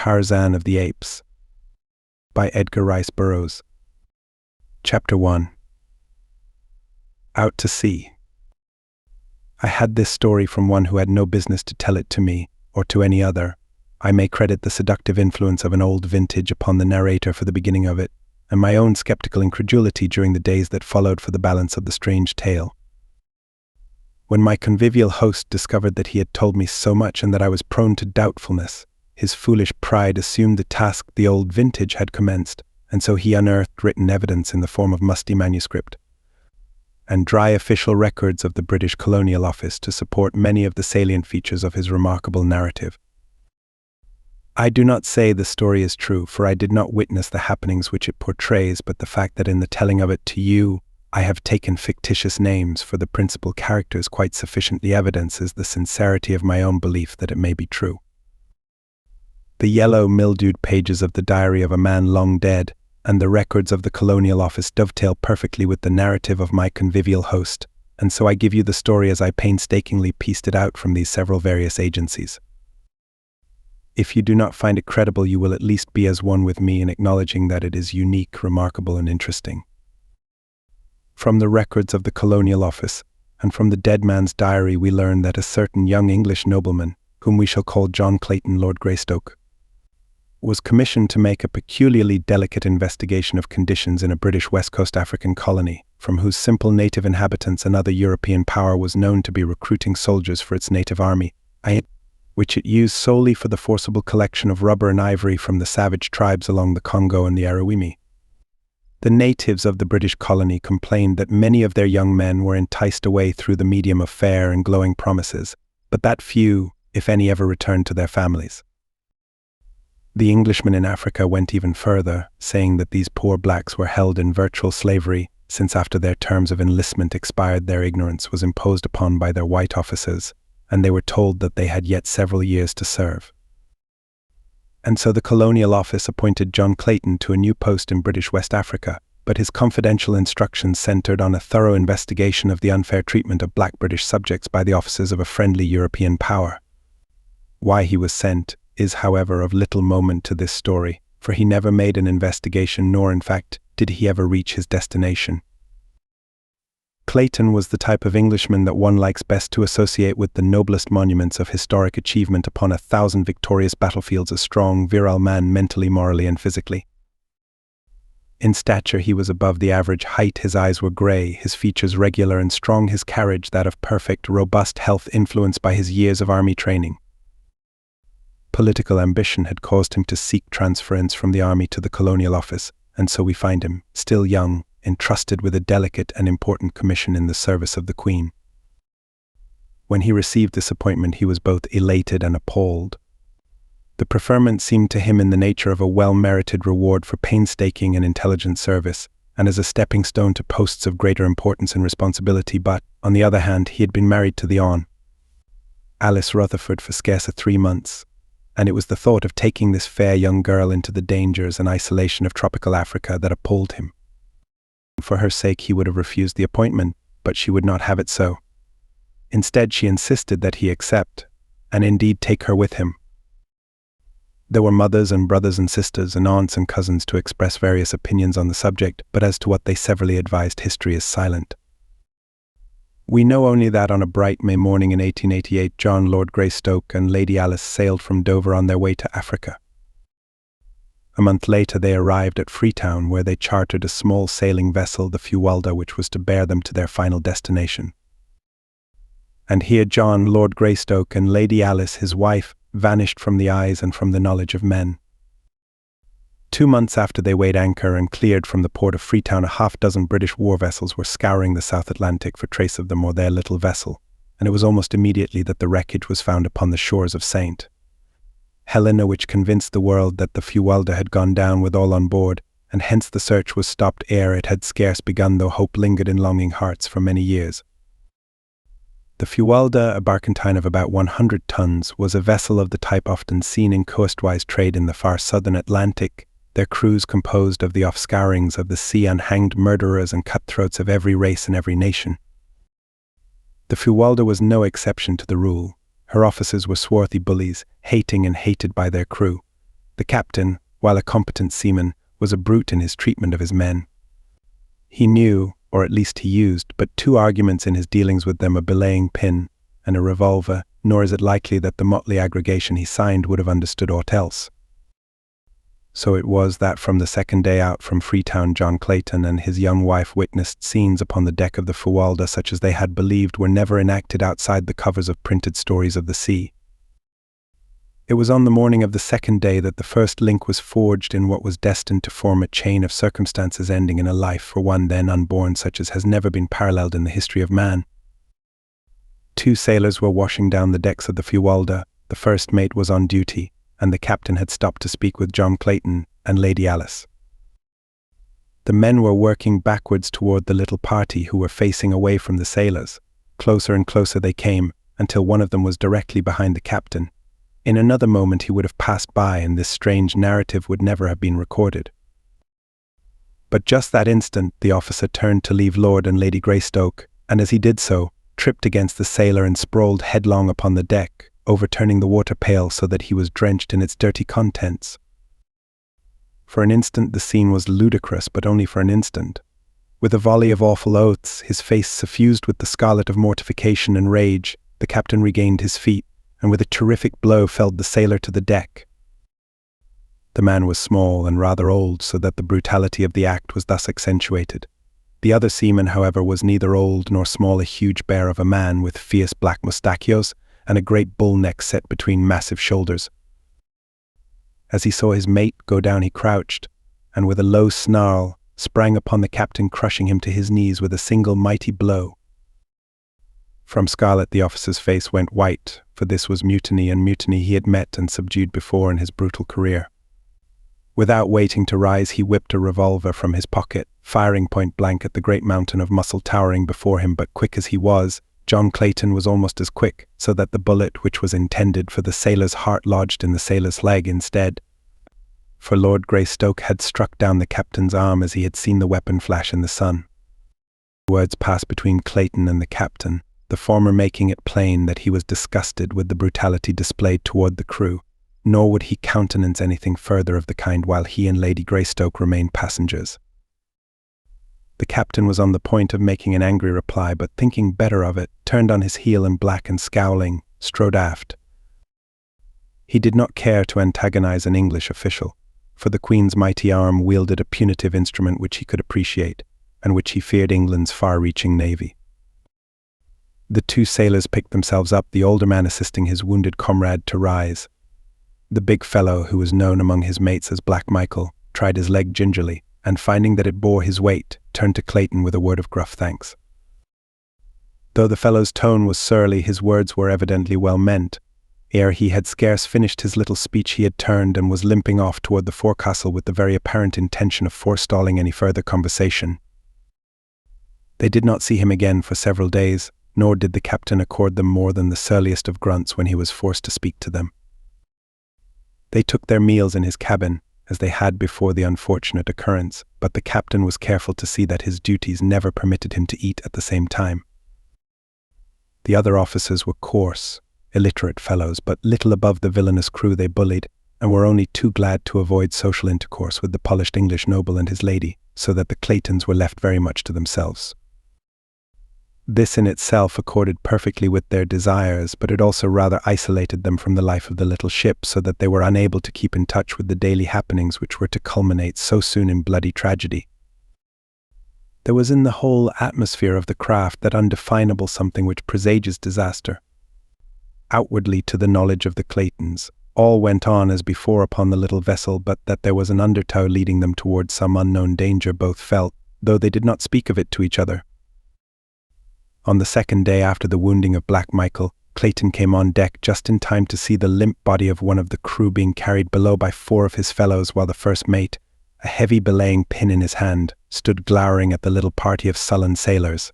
Tarzan of the Apes by Edgar Rice Burroughs. Chapter 1. Out to Sea. I had this story from one who had no business to tell it to me, or to any other. I may credit the seductive influence of an old vintage upon the narrator for the beginning of it, and my own skeptical incredulity during the days that followed for the balance of the strange tale. When my convivial host discovered that he had told me so much and that I was prone to doubtfulness, his foolish pride assumed the task the old vintage had commenced, and so he unearthed written evidence in the form of musty manuscript and dry official records of the British Colonial Office to support many of the salient features of his remarkable narrative. I do not say the story is true, for I did not witness the happenings which it portrays, but the fact that in the telling of it to you, I have taken fictitious names for the principal characters quite sufficiently evidences the sincerity of my own belief that it may be true. The yellow, mildewed pages of the diary of a man long dead and the records of the Colonial Office dovetail perfectly with the narrative of my convivial host, and so I give you the story as I painstakingly pieced it out from these several various agencies. If you do not find it credible, you will at least be as one with me in acknowledging that it is unique, remarkable, and interesting. From the records of the Colonial Office, and from the dead man's diary, we learn that a certain young English nobleman, whom we shall call John Clayton, Lord Greystoke, was commissioned to make a peculiarly delicate investigation of conditions in a British West Coast African colony, from whose simple native inhabitants another European power was known to be recruiting soldiers for its native army, which it used solely for the forcible collection of rubber and ivory from the savage tribes along the Congo and the Arawimi. The natives of the British colony complained that many of their young men were enticed away through the medium of fair and glowing promises, but that few, if any, ever returned to their families. The Englishmen in Africa went even further, saying that these poor blacks were held in virtual slavery, since after their terms of enlistment expired their ignorance was imposed upon by their white officers, and they were told that they had yet several years to serve. And so the Colonial Office appointed John Clayton to a new post in British West Africa, but his confidential instructions centered on a thorough investigation of the unfair treatment of black British subjects by the officers of a friendly European power. Why he was sent is, however, of little moment to this story, for he never made an investigation, nor, in fact, did he ever reach his destination. Clayton was the type of Englishman that one likes best to associate with the noblest monuments of historic achievement upon 1,000 victorious battlefields, a strong, virile man mentally, morally, and physically. In stature he was above the average height, his eyes were grey, his features regular and strong, his carriage that of perfect, robust health influenced by his years of army training. Political ambition had caused him to seek transference from the army to the Colonial Office, and so we find him, still young, entrusted with a delicate and important commission in the service of the Queen. When he received this appointment, he was both elated and appalled. The preferment seemed to him in the nature of a well-merited reward for painstaking and intelligent service, and as a stepping stone to posts of greater importance and responsibility, but, on the other hand, he had been married to the Hon. Alice Rutherford for scarce 3 months, and it was the thought of taking this fair young girl into the dangers and isolation of tropical Africa that appalled him. For her sake he would have refused the appointment, but she would not have it so. Instead, she insisted that he accept, and indeed take her with him. There were mothers and brothers and sisters and aunts and cousins to express various opinions on the subject, but as to what they severally advised, history is silent. We know only that on a bright May morning in 1888, John Lord Greystoke and Lady Alice sailed from Dover on their way to Africa. A month later they arrived at Freetown, where they chartered a small sailing vessel, the Fuwalda, which was to bear them to their final destination. And here John Lord Greystoke and Lady Alice, his wife, vanished from the eyes and from the knowledge of men. 2 months after they weighed anchor and cleared from the port of Freetown, 6 British war vessels were scouring the South Atlantic for trace of them or their little vessel, and it was almost immediately that the wreckage was found upon the shores of St. Helena, which convinced the world that the Fuwalda had gone down with all on board, and hence the search was stopped ere it had scarce begun, though hope lingered in longing hearts for many years. The Fuwalda, a barkentine of about 100 tons, was a vessel of the type often seen in coastwise trade in the far southern Atlantic, their crews composed of the offscourings of the sea, unhanged murderers and cutthroats of every race and every nation. The Fuwalda was no exception to the rule. Her officers were swarthy bullies, hating and hated by their crew. The captain, while a competent seaman, was a brute in his treatment of his men. He knew, or at least he used, but two arguments in his dealings with them: a belaying pin and a revolver, nor is it likely that the motley aggregation he signed would have understood aught else. So it was that from the second day out from Freetown, John Clayton and his young wife witnessed scenes upon the deck of the Fuwalda such as they had believed were never enacted outside the covers of printed stories of the sea. It was on the morning of the second day that the first link was forged in what was destined to form a chain of circumstances ending in a life for one then unborn such as has never been paralleled in the history of man. Two sailors were washing down the decks of the Fuwalda. The first mate was on duty, and the captain had stopped to speak with John Clayton and Lady Alice. The men were working backwards toward the little party who were facing away from the sailors. Closer and closer they came, until one of them was directly behind the captain. In another moment he would have passed by, and this strange narrative would never have been recorded. But just that instant the officer turned to leave Lord and Lady Greystoke, and as he did so, tripped against the sailor and sprawled headlong upon the deck, overturning the water pail so that he was drenched in its dirty contents. For an instant the scene was ludicrous, but only for an instant. With a volley of awful oaths, his face suffused with the scarlet of mortification and rage, the captain regained his feet, and with a terrific blow felled the sailor to the deck. The man was small and rather old, so that the brutality of the act was thus accentuated. The other seaman, however, was neither old nor small, a huge bear of a man with fierce black mustachios and a great bull neck set between massive shoulders. As he saw his mate go down he crouched, and with a low snarl sprang upon the captain, crushing him to his knees with a single mighty blow. From scarlet the officer's face went white, for this was mutiny, and mutiny he had met and subdued before in his brutal career. Without waiting to rise he whipped a revolver from his pocket, firing point blank at the great mountain of muscle towering before him. But quick as he was, John Clayton was almost as quick, so that the bullet which was intended for the sailor's heart lodged in the sailor's leg instead. For Lord Greystoke had struck down the captain's arm as he had seen the weapon flash in the sun. Words passed between Clayton and the captain, the former making it plain that he was disgusted with the brutality displayed toward the crew, nor would he countenance anything further of the kind while he and Lady Greystoke remained passengers. The captain was on the point of making an angry reply, but thinking better of it, turned on his heel and black and scowling, strode aft. He did not care to antagonize an English official, for the Queen's mighty arm wielded a punitive instrument which he could appreciate, and which he feared England's far-reaching navy. The two sailors picked themselves up, the older man assisting his wounded comrade to rise. The big fellow, who was known among his mates as Black Michael, tried his leg gingerly, and finding that it bore his weight, turned to Clayton with a word of gruff thanks. Though the fellow's tone was surly, his words were evidently well meant. Ere he had scarce finished his little speech he had turned and was limping off toward the forecastle with the very apparent intention of forestalling any further conversation. They did not see him again for several days, nor did the captain accord them more than the surliest of grunts when he was forced to speak to them. They took their meals in his cabin, as they had before the unfortunate occurrence, but the captain was careful to see that his duties never permitted him to eat at the same time. The other officers were coarse, illiterate fellows, but little above the villainous crew they bullied, and were only too glad to avoid social intercourse with the polished English noble and his lady, so that the Claytons were left very much to themselves. This in itself accorded perfectly with their desires, but it also rather isolated them from the life of the little ship, so that they were unable to keep in touch with the daily happenings which were to culminate so soon in bloody tragedy. There was in the whole atmosphere of the craft that undefinable something which presages disaster. Outwardly, to the knowledge of the Claytons, all went on as before upon the little vessel, but that there was an undertow leading them towards some unknown danger both felt, though they did not speak of it to each other. On the second day after the wounding of Black Michael, Clayton came on deck just in time to see the limp body of one of the crew being carried below by four of his fellows, while the first mate, a heavy belaying pin in his hand, stood glowering at the little party of sullen sailors.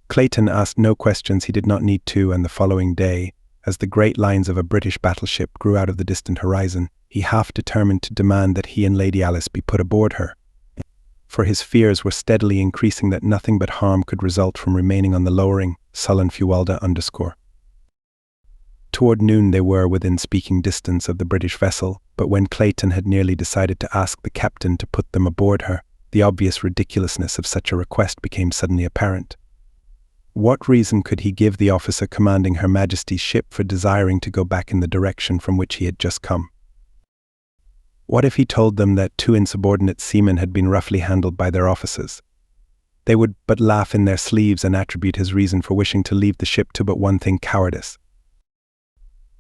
Clayton asked no questions he did not need to, and the following day, as the great lines of a British battleship grew out of the distant horizon, he half determined to demand that he and Lady Alice be put aboard her, for his fears were steadily increasing that nothing but harm could result from remaining on the lowering, sullen Fuwalda _. Toward noon they were within speaking distance of the British vessel, but when Clayton had nearly decided to ask the captain to put them aboard her, the obvious ridiculousness of such a request became suddenly apparent. What reason could he give the officer commanding Her Majesty's ship for desiring to go back in the direction from which he had just come? What if he told them that 2 insubordinate seamen had been roughly handled by their officers? They would but laugh in their sleeves and attribute his reason for wishing to leave the ship to but one thing: cowardice.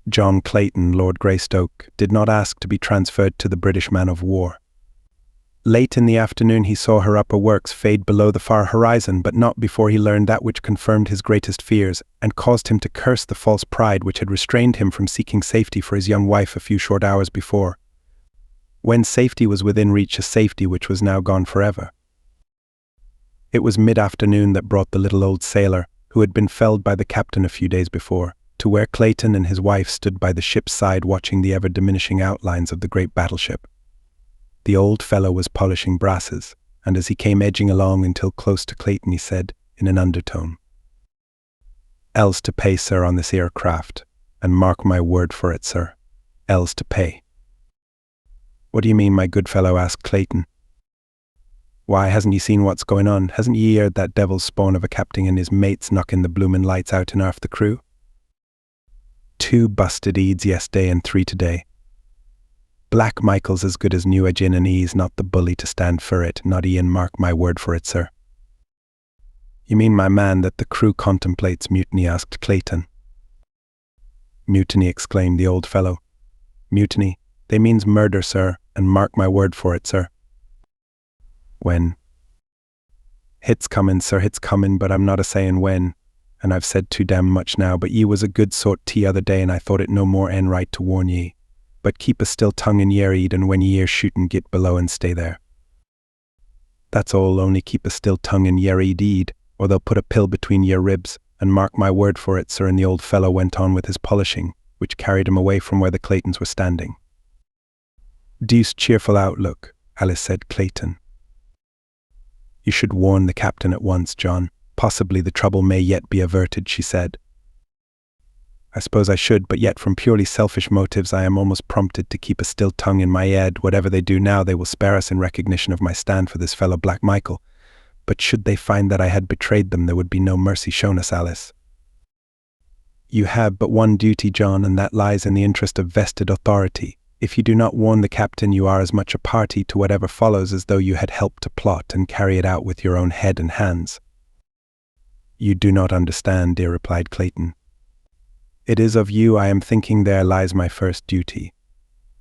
John Clayton, Lord Greystoke, did not ask to be transferred to the British man-of-war. Late in the afternoon he saw her upper works fade below the far horizon, but not before he learned that which confirmed his greatest fears, and caused him to curse the false pride which had restrained him from seeking safety for his young wife a few short hours before. When safety was within reach, a safety which was now gone forever. It was mid-afternoon that brought the little old sailor, who had been felled by the captain a few days before, to where Clayton and his wife stood by the ship's side watching the ever-diminishing outlines of the great battleship. The old fellow was polishing brasses, and as he came edging along until close to Clayton he said, in an undertone, "Else to pay, sir, on this aircraft, and mark my word for it, sir, else to pay." "What do you mean, my good fellow?" asked Clayton. "Why, hasn't ye seen what's going on? Hasn't ye heard that devil's spawn of a captain and his mates knocking the bloomin' lights out in half the crew? 2 busted eads yesterday and 3 today. Black Michael's as good as new agin, and he's not the bully to stand for it, not Ian, mark my word for it, sir." "You mean, my man, that the crew contemplates mutiny?" asked Clayton. "Mutiny!" exclaimed the old fellow. "Mutiny? They means murder, sir, and mark my word for it, sir." "When?" "Hit's comin', sir, hit's comin', but I'm not a-sayin' when, and I've said too damn much now, but ye was a good sort t'other day, and I thought it no more en right to warn ye. But keep a still tongue in yer eed, and when ye hear shootin', git below and stay there." "That's all, only keep a still tongue in yer eed, or they'll put a pill between yer ribs, and mark my word for it, sir." And the old fellow went on with his polishing, which carried him away from where the Claytons were standing. "Deuced cheerful outlook," Alice said. "Clayton, you should warn the captain at once, John. Possibly the trouble may yet be averted," she said. "I suppose I should, but yet from purely selfish motives I am almost prompted to keep a still tongue in my head. Whatever they do now, they will spare us in recognition of my stand for this fellow Black Michael. But should they find that I had betrayed them, there would be no mercy shown us, Alice." "You have but one duty, John, and that lies in the interest of vested authority. If you do not warn the captain, you are as much a party to whatever follows as though you had helped to plot and carry it out with your own head and hands." "You do not understand, dear," replied Clayton. "It is of you I am thinking. There lies my first duty.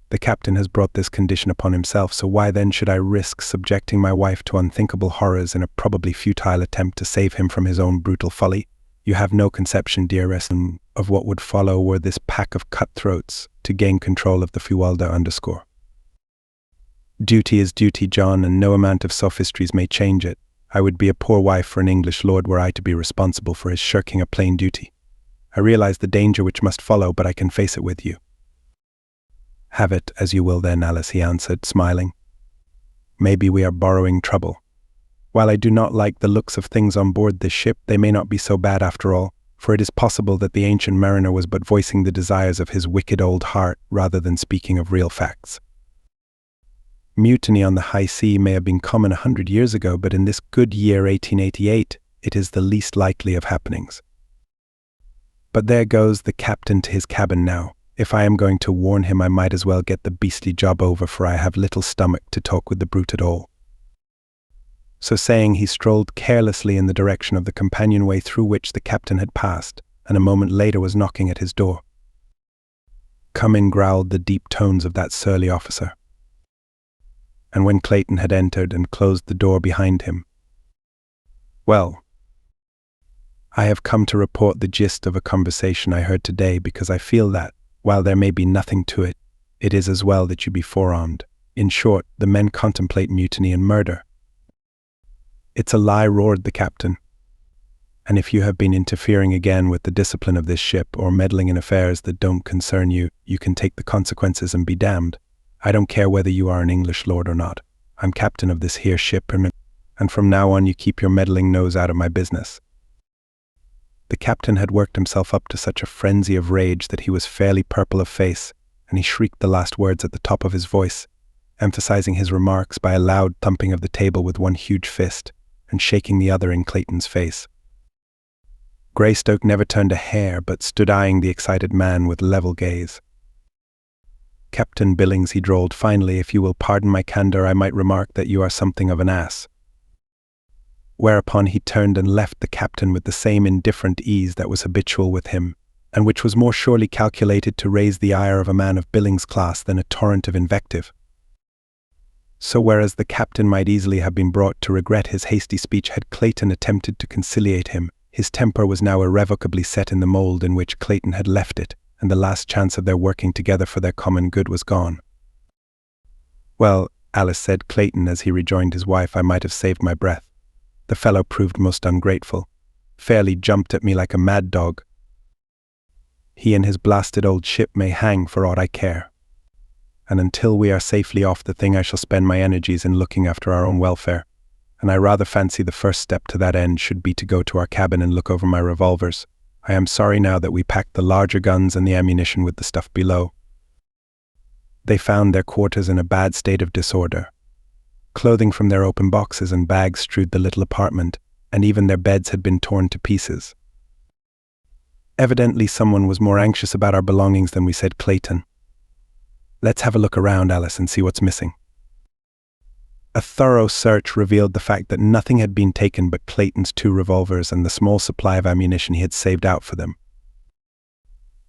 The captain has brought this condition upon himself, so why then should I risk subjecting my wife to unthinkable horrors in a probably futile attempt to save him from his own brutal folly? You have no conception, dearest, of what would follow were this pack of cutthroats to gain control of the Fualda_. Duty is duty, John, and no amount of sophistries may change it. I would be a poor wife for an English lord were I to be responsible for his shirking a plain duty. I realize the danger which must follow, but I can face it with you." "Have it as you will then, Alice," he answered, smiling. "Maybe we are borrowing trouble. While I do not like the looks of things on board this ship, they may not be so bad after all, for it is possible that the ancient mariner was but voicing the desires of his wicked old heart rather than speaking of real facts. Mutiny on the high sea may have been common 100 years ago, but in this good year 1888, it is the least likely of happenings. But there goes the captain to his cabin now. If I am going to warn him, I might as well get the beastly job over, for I have little stomach to talk with the brute at all." So saying, he strolled carelessly in the direction of the companionway through which the captain had passed, and a moment later was knocking at his door. "Come in," growled the deep tones of that surly officer. And when Clayton had entered and closed the door behind him, "Well, I have come to report the gist of a conversation I heard today, because I feel that, while there may be nothing to it, it is as well that you be forearmed. In short, the men contemplate mutiny and murder." "It's a lie," roared the captain. "And if you have been interfering again with the discipline of this ship, or meddling in affairs that don't concern you, you can take the consequences and be damned. I don't care whether you are an English lord or not. I'm captain of this here ship, and from now on you keep your meddling nose out of my business." The captain had worked himself up to such a frenzy of rage that he was fairly purple of face, and he shrieked the last words at the top of his voice, emphasizing his remarks by a loud thumping of the table with one huge fist and shaking the other in Clayton's face. Greystoke never turned a hair but stood eyeing the excited man with level gaze. "Captain Billings," he drawled, "finally, if you will pardon my candor, I might remark that you are something of an ass." Whereupon he turned and left the captain with the same indifferent ease that was habitual with him, and which was more surely calculated to raise the ire of a man of Billings' class than a torrent of invective. So whereas the captain might easily have been brought to regret his hasty speech had Clayton attempted to conciliate him, his temper was now irrevocably set in the mold in which Clayton had left it, and the last chance of their working together for their common good was gone. "Well," Alice said, Clayton, as he rejoined his wife, "I might have saved my breath. The fellow proved most ungrateful. Fairly jumped at me like a mad dog. He and his blasted old ship may hang for aught I care. And until we are safely off the thing, I shall spend my energies in looking after our own welfare. And I rather fancy the first step to that end should be to go to our cabin and look over my revolvers. I am sorry now that we packed the larger guns and the ammunition with the stuff below." They found their quarters in a bad state of disorder. Clothing from their open boxes and bags strewed the little apartment, and even their beds had been torn to pieces. "Evidently someone was more anxious about our belongings than we," said Clayton. "Let's have a look around, Alice, and see what's missing." A thorough search revealed the fact that nothing had been taken but Clayton's 2 revolvers and the small supply of ammunition he had saved out for them.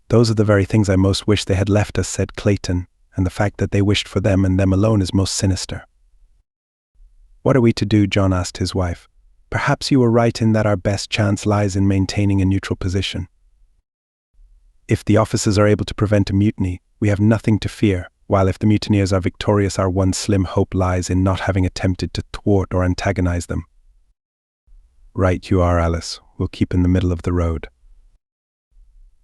"Those are the very things I most wish they had left us," said Clayton, "and the fact that they wished for them and them alone is most sinister." "What are we to do?" John asked his wife. "Perhaps you were right in that our best chance lies in maintaining a neutral position. If the officers are able to prevent a mutiny, we have nothing to fear, while if the mutineers are victorious, our one slim hope lies in not having attempted to thwart or antagonize them." "Right you are, Alice. We'll keep in the middle of the road."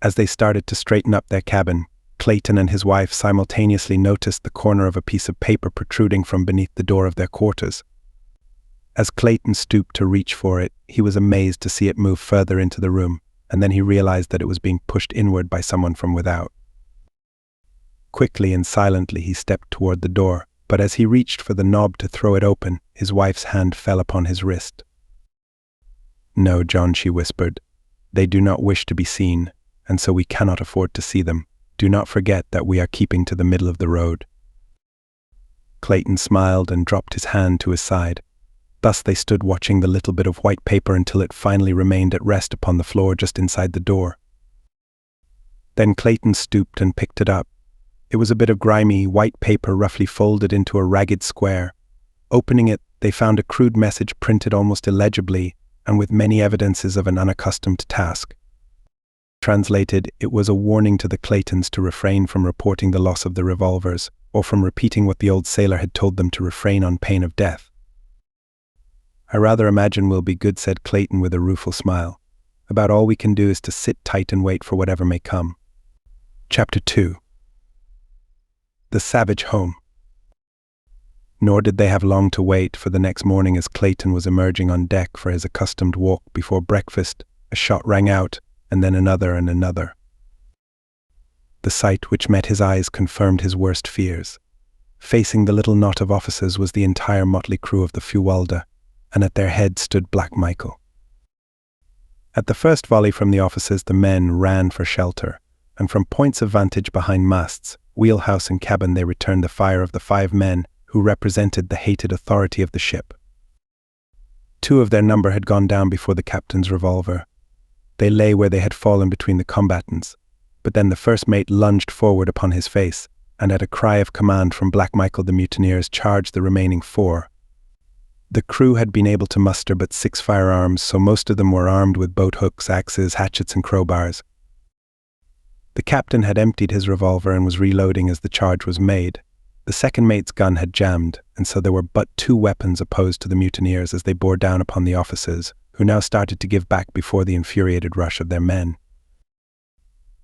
As they started to straighten up their cabin, Clayton and his wife simultaneously noticed the corner of a piece of paper protruding from beneath the door of their quarters. As Clayton stooped to reach for it, he was amazed to see it move further into the room, and then he realized that it was being pushed inward by someone from without. Quickly and silently he stepped toward the door, but as he reached for the knob to throw it open, his wife's hand fell upon his wrist. "No, John," she whispered. "They do not wish to be seen, and so we cannot afford to see them. Do not forget that we are keeping to the middle of the road." Clayton smiled and dropped his hand to his side. Thus they stood watching the little bit of white paper until it finally remained at rest upon the floor just inside the door. Then Clayton stooped and picked it up. It was a bit of grimy, white paper roughly folded into a ragged square. Opening it, they found a crude message printed almost illegibly and with many evidences of an unaccustomed task. Translated, it was a warning to the Claytons to refrain from reporting the loss of the revolvers, or from repeating what the old sailor had told them to refrain on pain of death. "I rather imagine we'll be good," said Clayton with a rueful smile. "About all we can do is to sit tight and wait for whatever may come." Chapter 2. The Savage Home. Nor did they have long to wait, for the next morning as Clayton was emerging on deck for his accustomed walk before breakfast, a shot rang out, and then another and another. The sight which met his eyes confirmed his worst fears. Facing the little knot of officers was the entire motley crew of the Fuwalda, and at their head stood Black Michael. At the first volley from the officers, the men ran for shelter, and from points of vantage behind masts, wheelhouse and cabin, they returned the fire of the 5 men who represented the hated authority of the ship. 2 of their number had gone down before the captain's revolver. They lay where they had fallen between the combatants, but then the first mate lunged forward upon his face, and at a cry of command from Black Michael the mutineers charged the remaining 4. The crew had been able to muster but 6 firearms, so most of them were armed with boat hooks, axes, hatchets and crowbars. The captain had emptied his revolver and was reloading as the charge was made. The second mate's gun had jammed, and so there were but 2 weapons opposed to the mutineers as they bore down upon the officers, who now started to give back before the infuriated rush of their men.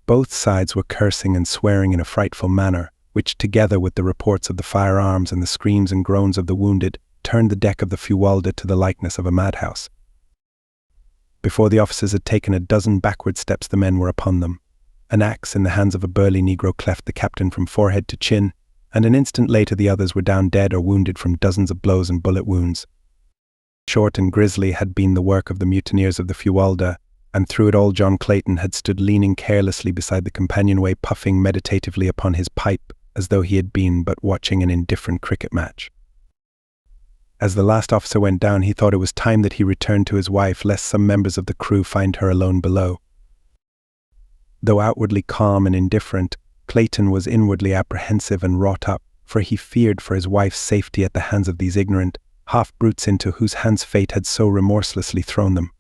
Both sides were cursing and swearing in a frightful manner, which, together with the reports of the firearms and the screams and groans of the wounded, turned the deck of the Fuwalda to the likeness of a madhouse. Before the officers had taken a dozen backward steps, the men were upon them. An axe in the hands of a burly Negro cleft the captain from forehead to chin, and an instant later the others were down dead or wounded from dozens of blows and bullet wounds. Short and grisly had been the work of the mutineers of the Fuwalda, and through it all John Clayton had stood leaning carelessly beside the companionway, puffing meditatively upon his pipe, as though he had been but watching an indifferent cricket match. As the last officer went down, he thought it was time that he returned to his wife, lest some members of the crew find her alone below. Though outwardly calm and indifferent, Clayton was inwardly apprehensive and wrought up, for he feared for his wife's safety at the hands of these ignorant, half-brutes into whose hands fate had so remorselessly thrown them.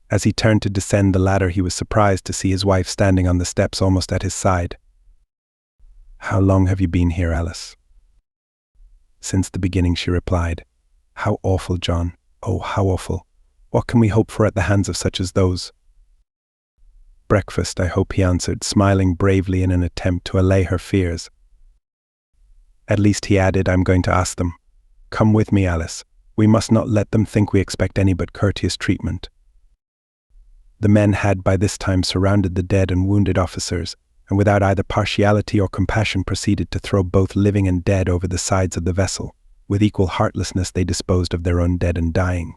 As he turned to descend the ladder, he was surprised to see his wife standing on the steps almost at his side. "How long have you been here, Alice?" "Since the beginning," she replied. "How awful, John. Oh, how awful. What can we hope for at the hands of such as those?" "Breakfast, I hope," he answered, smiling bravely in an attempt to allay her fears. "At least," he added, "I'm going to ask them. Come with me, Alice. We must not let them think we expect any but courteous treatment." The men had by this time surrounded the dead and wounded officers, and without either partiality or compassion proceeded to throw both living and dead over the sides of the vessel. With equal heartlessness they disposed of their own dead and dying.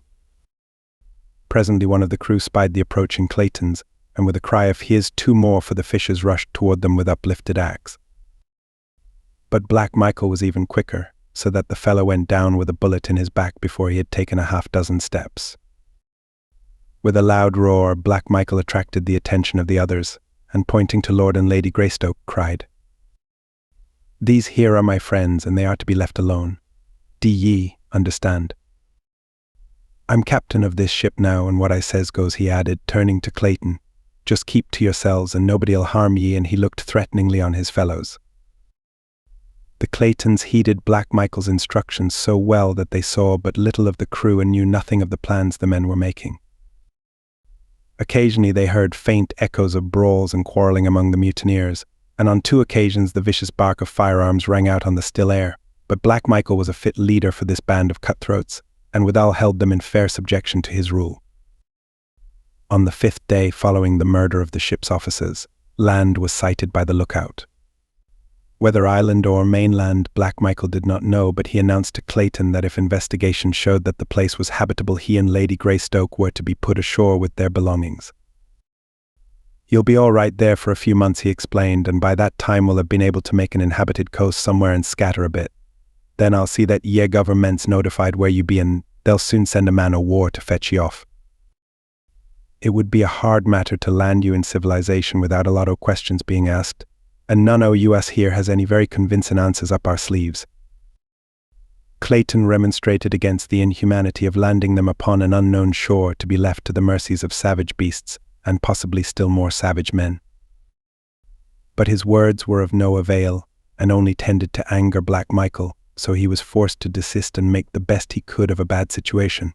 Presently one of the crew spied the approaching Claytons, and with a cry of "Here's two more," for the fishers rushed toward them with uplifted axe. But Black Michael was even quicker, so that the fellow went down with a bullet in his back before he had taken a half-dozen steps. With a loud roar, Black Michael attracted the attention of the others, and pointing to Lord and Lady Greystoke, cried, "These here are my friends, and they are to be left alone. Do ye understand? I'm captain of this ship now, and what I says goes," he added, turning to Clayton. "Just keep to yourselves, and nobody'll harm ye," and he looked threateningly on his fellows. The Claytons heeded Black Michael's instructions so well that they saw but little of the crew and knew nothing of the plans the men were making. Occasionally they heard faint echoes of brawls and quarreling among the mutineers, and on 2 occasions the vicious bark of firearms rang out on the still air, but Black Michael was a fit leader for this band of cutthroats, and withal held them in fair subjection to his rule. On the 5th day following the murder of the ship's officers, land was sighted by the lookout. Whether island or mainland, Black Michael did not know, but he announced to Clayton that if investigation showed that the place was habitable, he and Lady Greystoke were to be put ashore with their belongings. "You'll be all right there for a few months," he explained, "and by that time we'll have been able to make an inhabited coast somewhere and scatter a bit. Then I'll see that ye government's notified where you be, and they'll soon send a man o' war to fetch ye off. It would be a hard matter to land you in civilization without a lot o' questions being asked, and none o' us here has any very convincing answers up our sleeves." Clayton remonstrated against the inhumanity of landing them upon an unknown shore to be left to the mercies of savage beasts, and possibly still more savage men. But his words were of no avail, and only tended to anger Black Michael, so he was forced to desist and make the best he could of a bad situation.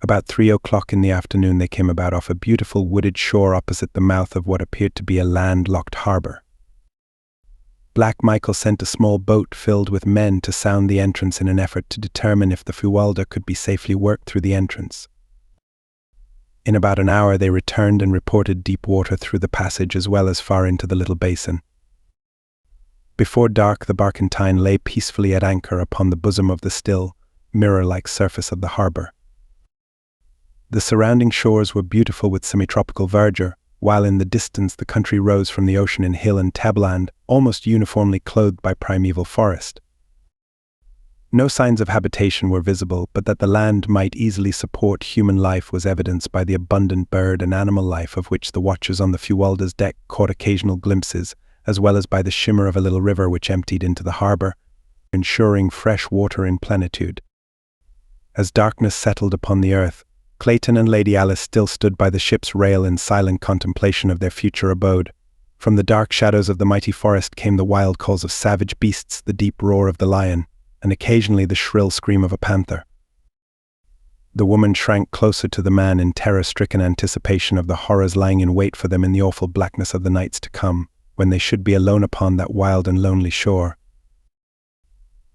About 3 o'clock in the afternoon they came about off a beautiful wooded shore opposite the mouth of what appeared to be a land-locked harbour. Black Michael sent a small boat filled with men to sound the entrance in an effort to determine if the Fuwalda could be safely worked through the entrance. In about an hour they returned and reported deep water through the passage as well as far into the little basin. Before dark the barkentine lay peacefully at anchor upon the bosom of the still, mirror-like surface of the harbour. The surrounding shores were beautiful with semi-tropical verdure, while in the distance the country rose from the ocean in hill and tableland, almost uniformly clothed by primeval forest. No signs of habitation were visible, but that the land might easily support human life was evidenced by the abundant bird and animal life of which the watchers on the Fuwalda's deck caught occasional glimpses, as well as by the shimmer of a little river which emptied into the harbour, ensuring fresh water in plenitude. As darkness settled upon the earth, Clayton and Lady Alice still stood by the ship's rail in silent contemplation of their future abode. From the dark shadows of the mighty forest came the wild calls of savage beasts, the deep roar of the lion, and occasionally the shrill scream of a panther. The woman shrank closer to the man in terror-stricken anticipation of the horrors lying in wait for them in the awful blackness of the nights to come, when they should be alone upon that wild and lonely shore.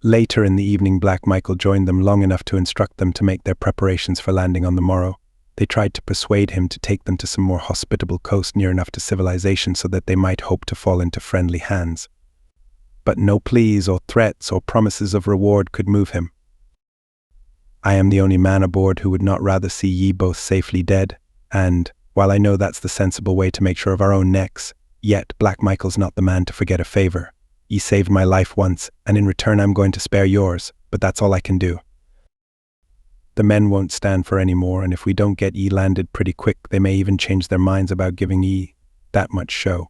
Later in the evening, Black Michael joined them long enough to instruct them to make their preparations for landing on the morrow. They tried to persuade him to take them to some more hospitable coast near enough to civilization so that they might hope to fall into friendly hands. But no pleas or threats or promises of reward could move him. "I am the only man aboard who would not rather see ye both safely dead, and, while I know that's the sensible way to make sure of our own necks, yet Black Michael's not the man to forget a favor. Ye saved my life once, and in return I'm going to spare yours, but that's all I can do. The men won't stand for any more, and if we don't get ye landed pretty quick, they may even change their minds about giving ye that much show.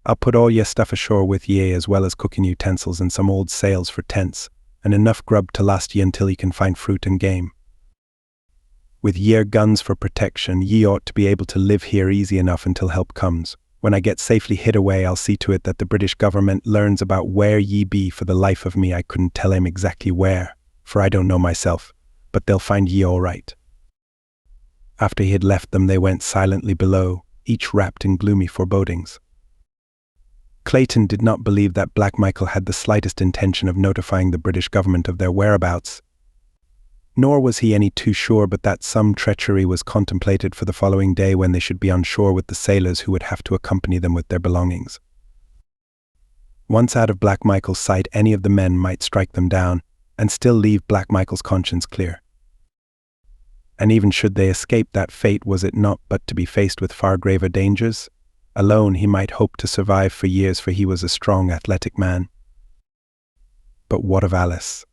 I'll put all ye stuff ashore with ye, as well as cooking utensils and some old sails for tents, and enough grub to last ye until ye can find fruit and game. With ye'r guns for protection, ye ought to be able to live here easy enough until help comes. When I get safely hid away, I'll see to it that the British government learns about where ye be. For the life of me, I couldn't tell him exactly where, for I don't know myself, but they'll find ye all right." After he had left them, they went silently below, each wrapped in gloomy forebodings. Clayton did not believe that Black Michael had the slightest intention of notifying the British government of their whereabouts, nor was he any too sure but that some treachery was contemplated for the following day, when they should be on shore with the sailors who would have to accompany them with their belongings. Once out of Black Michael's sight, any of the men might strike them down, and still leave Black Michael's conscience clear. And even should they escape that fate, was it not but to be faced with far graver dangers? Alone he might hope to survive for years, for he was a strong, athletic man. But what of Alice?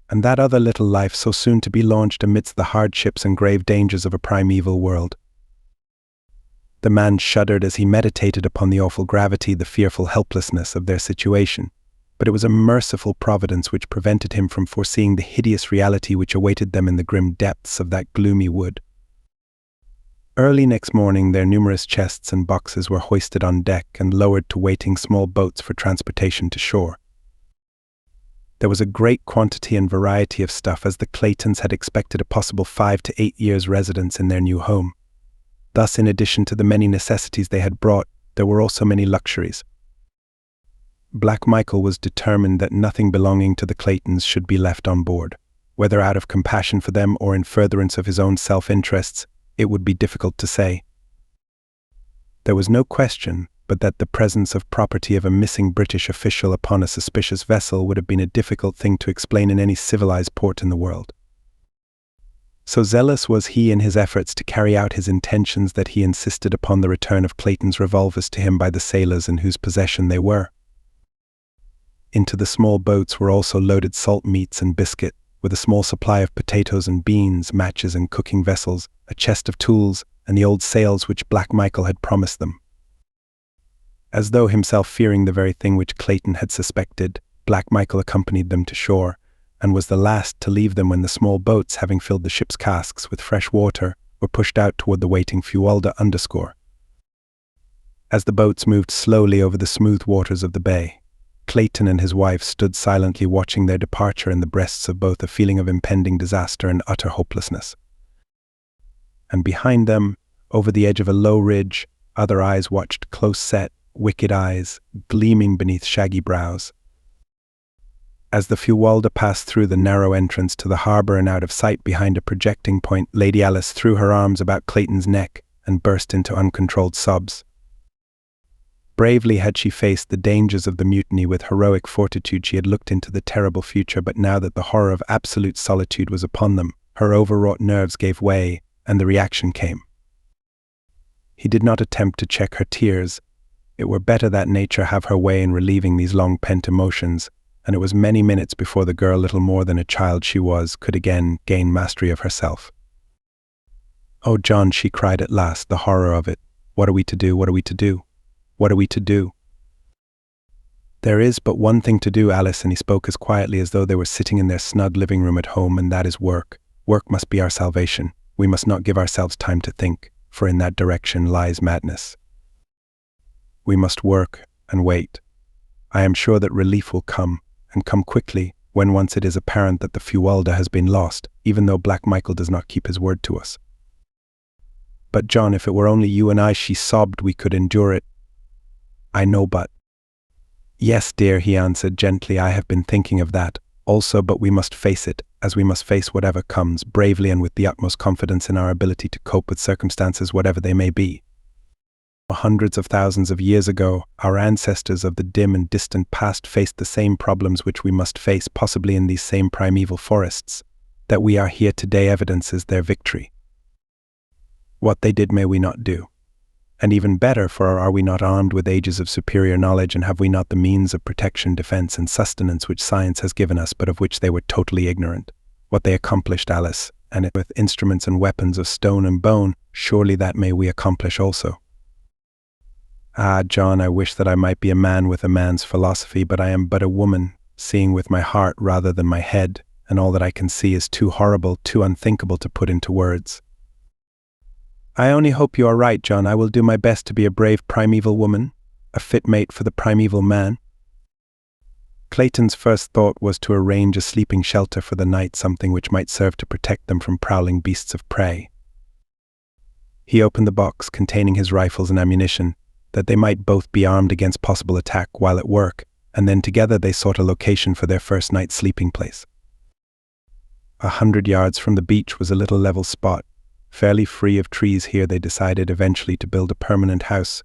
And that other little life so soon to be launched amidst the hardships and grave dangers of a primeval world? The man shuddered as he meditated upon the awful gravity, the fearful helplessness of their situation. But it was a merciful providence which prevented him from foreseeing the hideous reality which awaited them in the grim depths of that gloomy wood. Early next morning, their numerous chests and boxes were hoisted on deck and lowered to waiting small boats for transportation to shore. There was a great quantity and variety of stuff, as the Claytons had expected a possible 5 to 8 years' residence in their new home. Thus, in addition to the many necessities they had brought, there were also many luxuries. Black Michael was determined that nothing belonging to the Claytons should be left on board. Whether out of compassion for them or in furtherance of his own self-interests, it would be difficult to say. There was no question but that the presence of property of a missing British official upon a suspicious vessel would have been a difficult thing to explain in any civilized port in the world. So zealous was he in his efforts to carry out his intentions that he insisted upon the return of Clayton's revolvers to him by the sailors in whose possession they were. Into the small boats were also loaded salt meats and biscuit, with a small supply of potatoes and beans, matches and cooking vessels, a chest of tools, and the old sails which Black Michael had promised them. As though himself fearing the very thing which Clayton had suspected, Black Michael accompanied them to shore, and was the last to leave them when the small boats, having filled the ship's casks with fresh water, were pushed out toward the waiting Fualda underscore. As the boats moved slowly over the smooth waters of the bay, Clayton and his wife stood silently watching their departure, in the breasts of both a feeling of impending disaster and utter hopelessness. And behind them, over the edge of a low ridge, other eyes watched, close-set, wicked eyes, gleaming beneath shaggy brows. As the Fualda passed through the narrow entrance to the harbor and out of sight behind a projecting point, Lady Alice threw her arms about Clayton's neck and burst into uncontrolled sobs. Bravely had she faced the dangers of the mutiny. With heroic fortitude she had looked into the terrible future, but now that the horror of absolute solitude was upon them, her overwrought nerves gave way, and the reaction came. He did not attempt to check her tears. It were better that nature have her way in relieving these long-pent emotions, and it was many minutes before the girl, little more than a child she was, could again gain mastery of herself. "Oh, John," she cried at last, the horror of it. "What are we to do? What are we to do? What are we to do?" "There is but one thing to do, Alice," and he spoke as quietly as though they were sitting in their snug living room at home, "and that is work. Work must be our salvation. We must not give ourselves time to think, for in that direction lies madness. We must work and wait. I am sure that relief will come, and come quickly, when once it is apparent that the Fualda has been lost, even though Black Michael does not keep his word to us." "But John, if it were only you and I," she sobbed, "we could endure it." "I know, but—" Yes, dear, he answered gently, I have been thinking of that also, but we must face it, as we must face whatever comes, bravely and with the utmost confidence in our ability to cope with circumstances whatever they may be. Hundreds of thousands of years ago, our ancestors of the dim and distant past faced the same problems which we must face, possibly in these same primeval forests. That we are here today evidences their victory. What they did may we not do. And even better, for are we not armed with ages of superior knowledge, and have we not the means of protection, defense, and sustenance which science has given us, but of which they were totally ignorant? What they accomplished, Alice, and with instruments and weapons of stone and bone, surely that may we accomplish also. Ah, John, I wish that I might be a man with a man's philosophy, but I am but a woman, seeing with my heart rather than my head, and all that I can see is too horrible, too unthinkable to put into words. I only hope you are right, John. I will do my best to be a brave primeval woman, a fit mate for the primeval man. Clayton's first thought was to arrange a sleeping shelter for the night, something which might serve to protect them from prowling beasts of prey. He opened the box containing his rifles and ammunition, that they might both be armed against possible attack while at work, and then together they sought a location for their first night's sleeping place. 100 yards from the beach was a little level spot, fairly free of trees. Here they decided eventually to build a permanent house,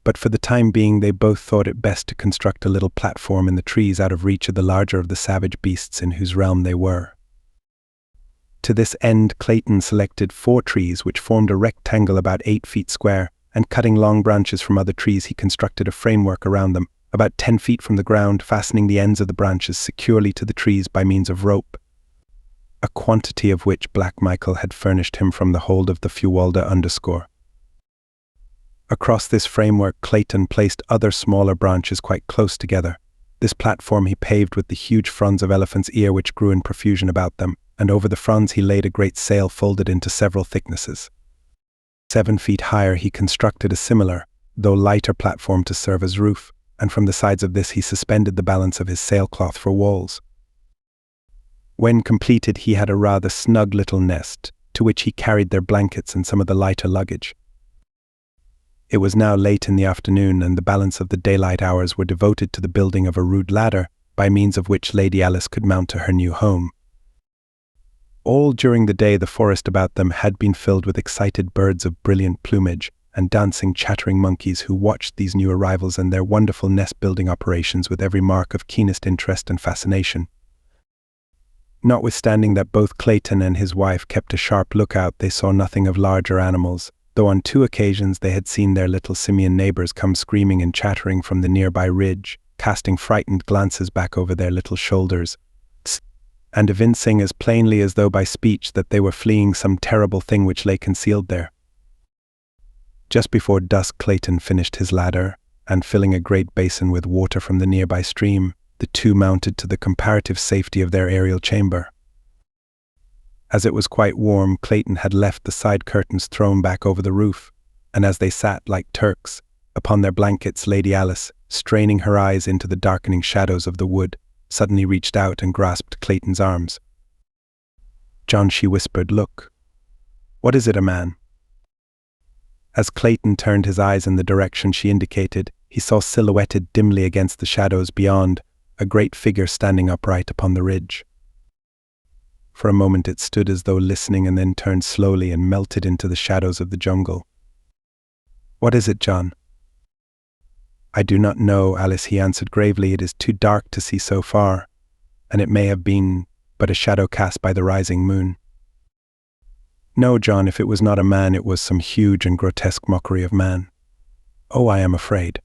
but for the time being they both thought it best to construct a little platform in the trees out of reach of the larger of the savage beasts in whose realm they were. To this end Clayton selected 4 trees which formed a rectangle about 8 feet square, and cutting long branches from other trees he constructed a framework around them, about 10 feet from the ground, fastening the ends of the branches securely to the trees by means of rope, a quantity of which Black Michael had furnished him from the hold of the Fuwalda _. Across this framework Clayton placed other smaller branches quite close together. This platform he paved with the huge fronds of elephant's ear which grew in profusion about them, and over the fronds he laid a great sail folded into several thicknesses. 7 feet higher he constructed a similar, though lighter platform to serve as roof, and from the sides of this he suspended the balance of his sailcloth for walls. When completed he had a rather snug little nest, to which he carried their blankets and some of the lighter luggage. It was now late in the afternoon, and the balance of the daylight hours were devoted to the building of a rude ladder, by means of which Lady Alice could mount to her new home. All during the day the forest about them had been filled with excited birds of brilliant plumage, and dancing, chattering monkeys who watched these new arrivals and their wonderful nest-building operations with every mark of keenest interest and fascination. Notwithstanding that both Clayton and his wife kept a sharp lookout, they saw nothing of larger animals, though on 2 occasions they had seen their little simian neighbors come screaming and chattering from the nearby ridge, casting frightened glances back over their little shoulders, and evincing as plainly as though by speech that they were fleeing some terrible thing which lay concealed there. Just before dusk Clayton finished his ladder, and filling a great basin with water from the nearby stream, the 2 mounted to the comparative safety of their aerial chamber. As it was quite warm, Clayton had left the side curtains thrown back over the roof, and as they sat like Turks upon their blankets, Lady Alice, straining her eyes into the darkening shadows of the wood, suddenly reached out and grasped Clayton's arms. "John," she whispered, "look. What is it, a man?" As Clayton turned his eyes in the direction she indicated, he saw silhouetted dimly against the shadows beyond a great figure standing upright upon the ridge. For a moment it stood as though listening, and then turned slowly and melted into the shadows of the jungle. "What is it, John?" "I do not know, Alice," he answered gravely. "It is too dark to see so far, and it may have been but a shadow cast by the rising moon." "No, John, if it was not a man, it was some huge and grotesque mockery of man. Oh, I am afraid."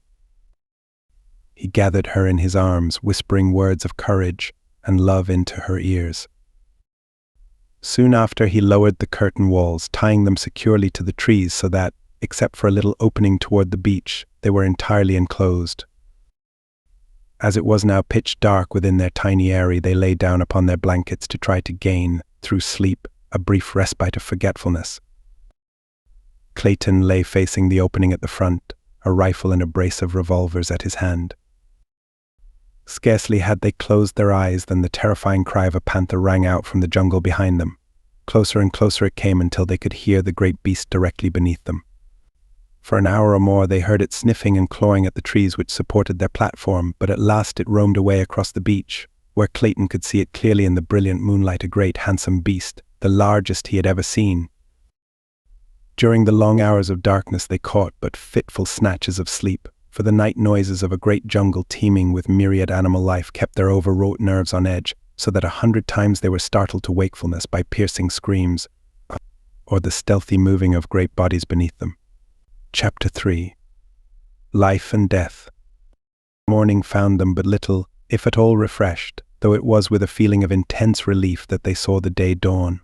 He gathered her in his arms, whispering words of courage and love into her ears. Soon after he lowered the curtain walls, tying them securely to the trees so that, except for a little opening toward the beach, they were entirely enclosed. As it was now pitch dark within their tiny eyrie, they lay down upon their blankets to try to gain, through sleep, a brief respite of forgetfulness. Clayton lay facing the opening at the front, a rifle and a brace of revolvers at his hand. Scarcely had they closed their eyes than the terrifying cry of a panther rang out from the jungle behind them. Closer and closer it came until they could hear the great beast directly beneath them. For an hour or more they heard it sniffing and clawing at the trees which supported their platform, but at last it roamed away across the beach, where Clayton could see it clearly in the brilliant moonlight, a great handsome beast, the largest he had ever seen. During the long hours of darkness they caught but fitful snatches of sleep, for the night noises of a great jungle teeming with myriad animal life kept their overwrought nerves on edge, so that 100 times they were startled to wakefulness by piercing screams, or the stealthy moving of great bodies beneath them. Chapter 3. Life and Death. Morning found them but little, if at all, refreshed, though it was with a feeling of intense relief that they saw the day dawn.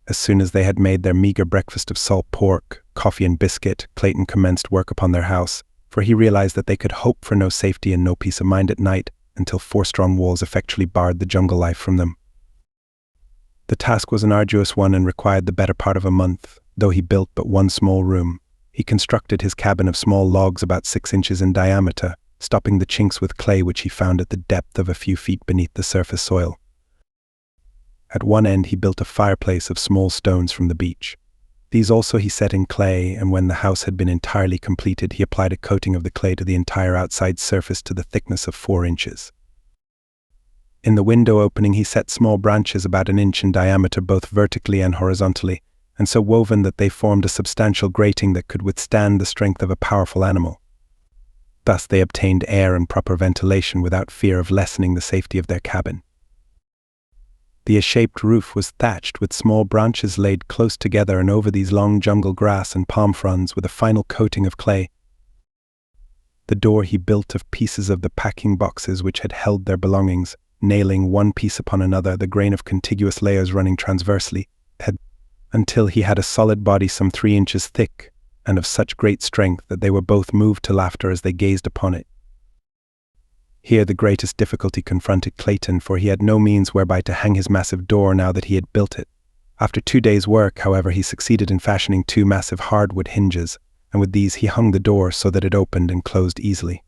As soon as they had made their meager breakfast of salt pork, coffee and biscuit, Clayton commenced work upon their house, for he realized that they could hope for no safety and no peace of mind at night until 4 strong walls effectually barred the jungle life from them. The task was an arduous one and required the better part of a month, though he built but one small room. He constructed his cabin of small logs about 6 inches in diameter, stopping the chinks with clay which he found at the depth of a few feet beneath the surface soil. At one end he built a fireplace of small stones from the beach. These also he set in clay, and when the house had been entirely completed he applied a coating of the clay to the entire outside surface to the thickness of 4 inches. In the window opening he set small branches about 1 inch in diameter both vertically and horizontally, and so woven that they formed a substantial grating that could withstand the strength of a powerful animal. Thus they obtained air and proper ventilation without fear of lessening the safety of their cabin. The A-shaped roof was thatched with small branches laid close together, and over these long jungle grass and palm fronds with a final coating of clay. The door he built of pieces of the packing boxes which had held their belongings, nailing one piece upon another, the grain of contiguous layers running transversely, until he had a solid body some 3 inches thick, and of such great strength that they were both moved to laughter as they gazed upon it. Here the greatest difficulty confronted Clayton, for he had no means whereby to hang his massive door now that he had built it. After 2 days' work, however, he succeeded in fashioning 2 massive hardwood hinges, and with these he hung the door so that it opened and closed easily.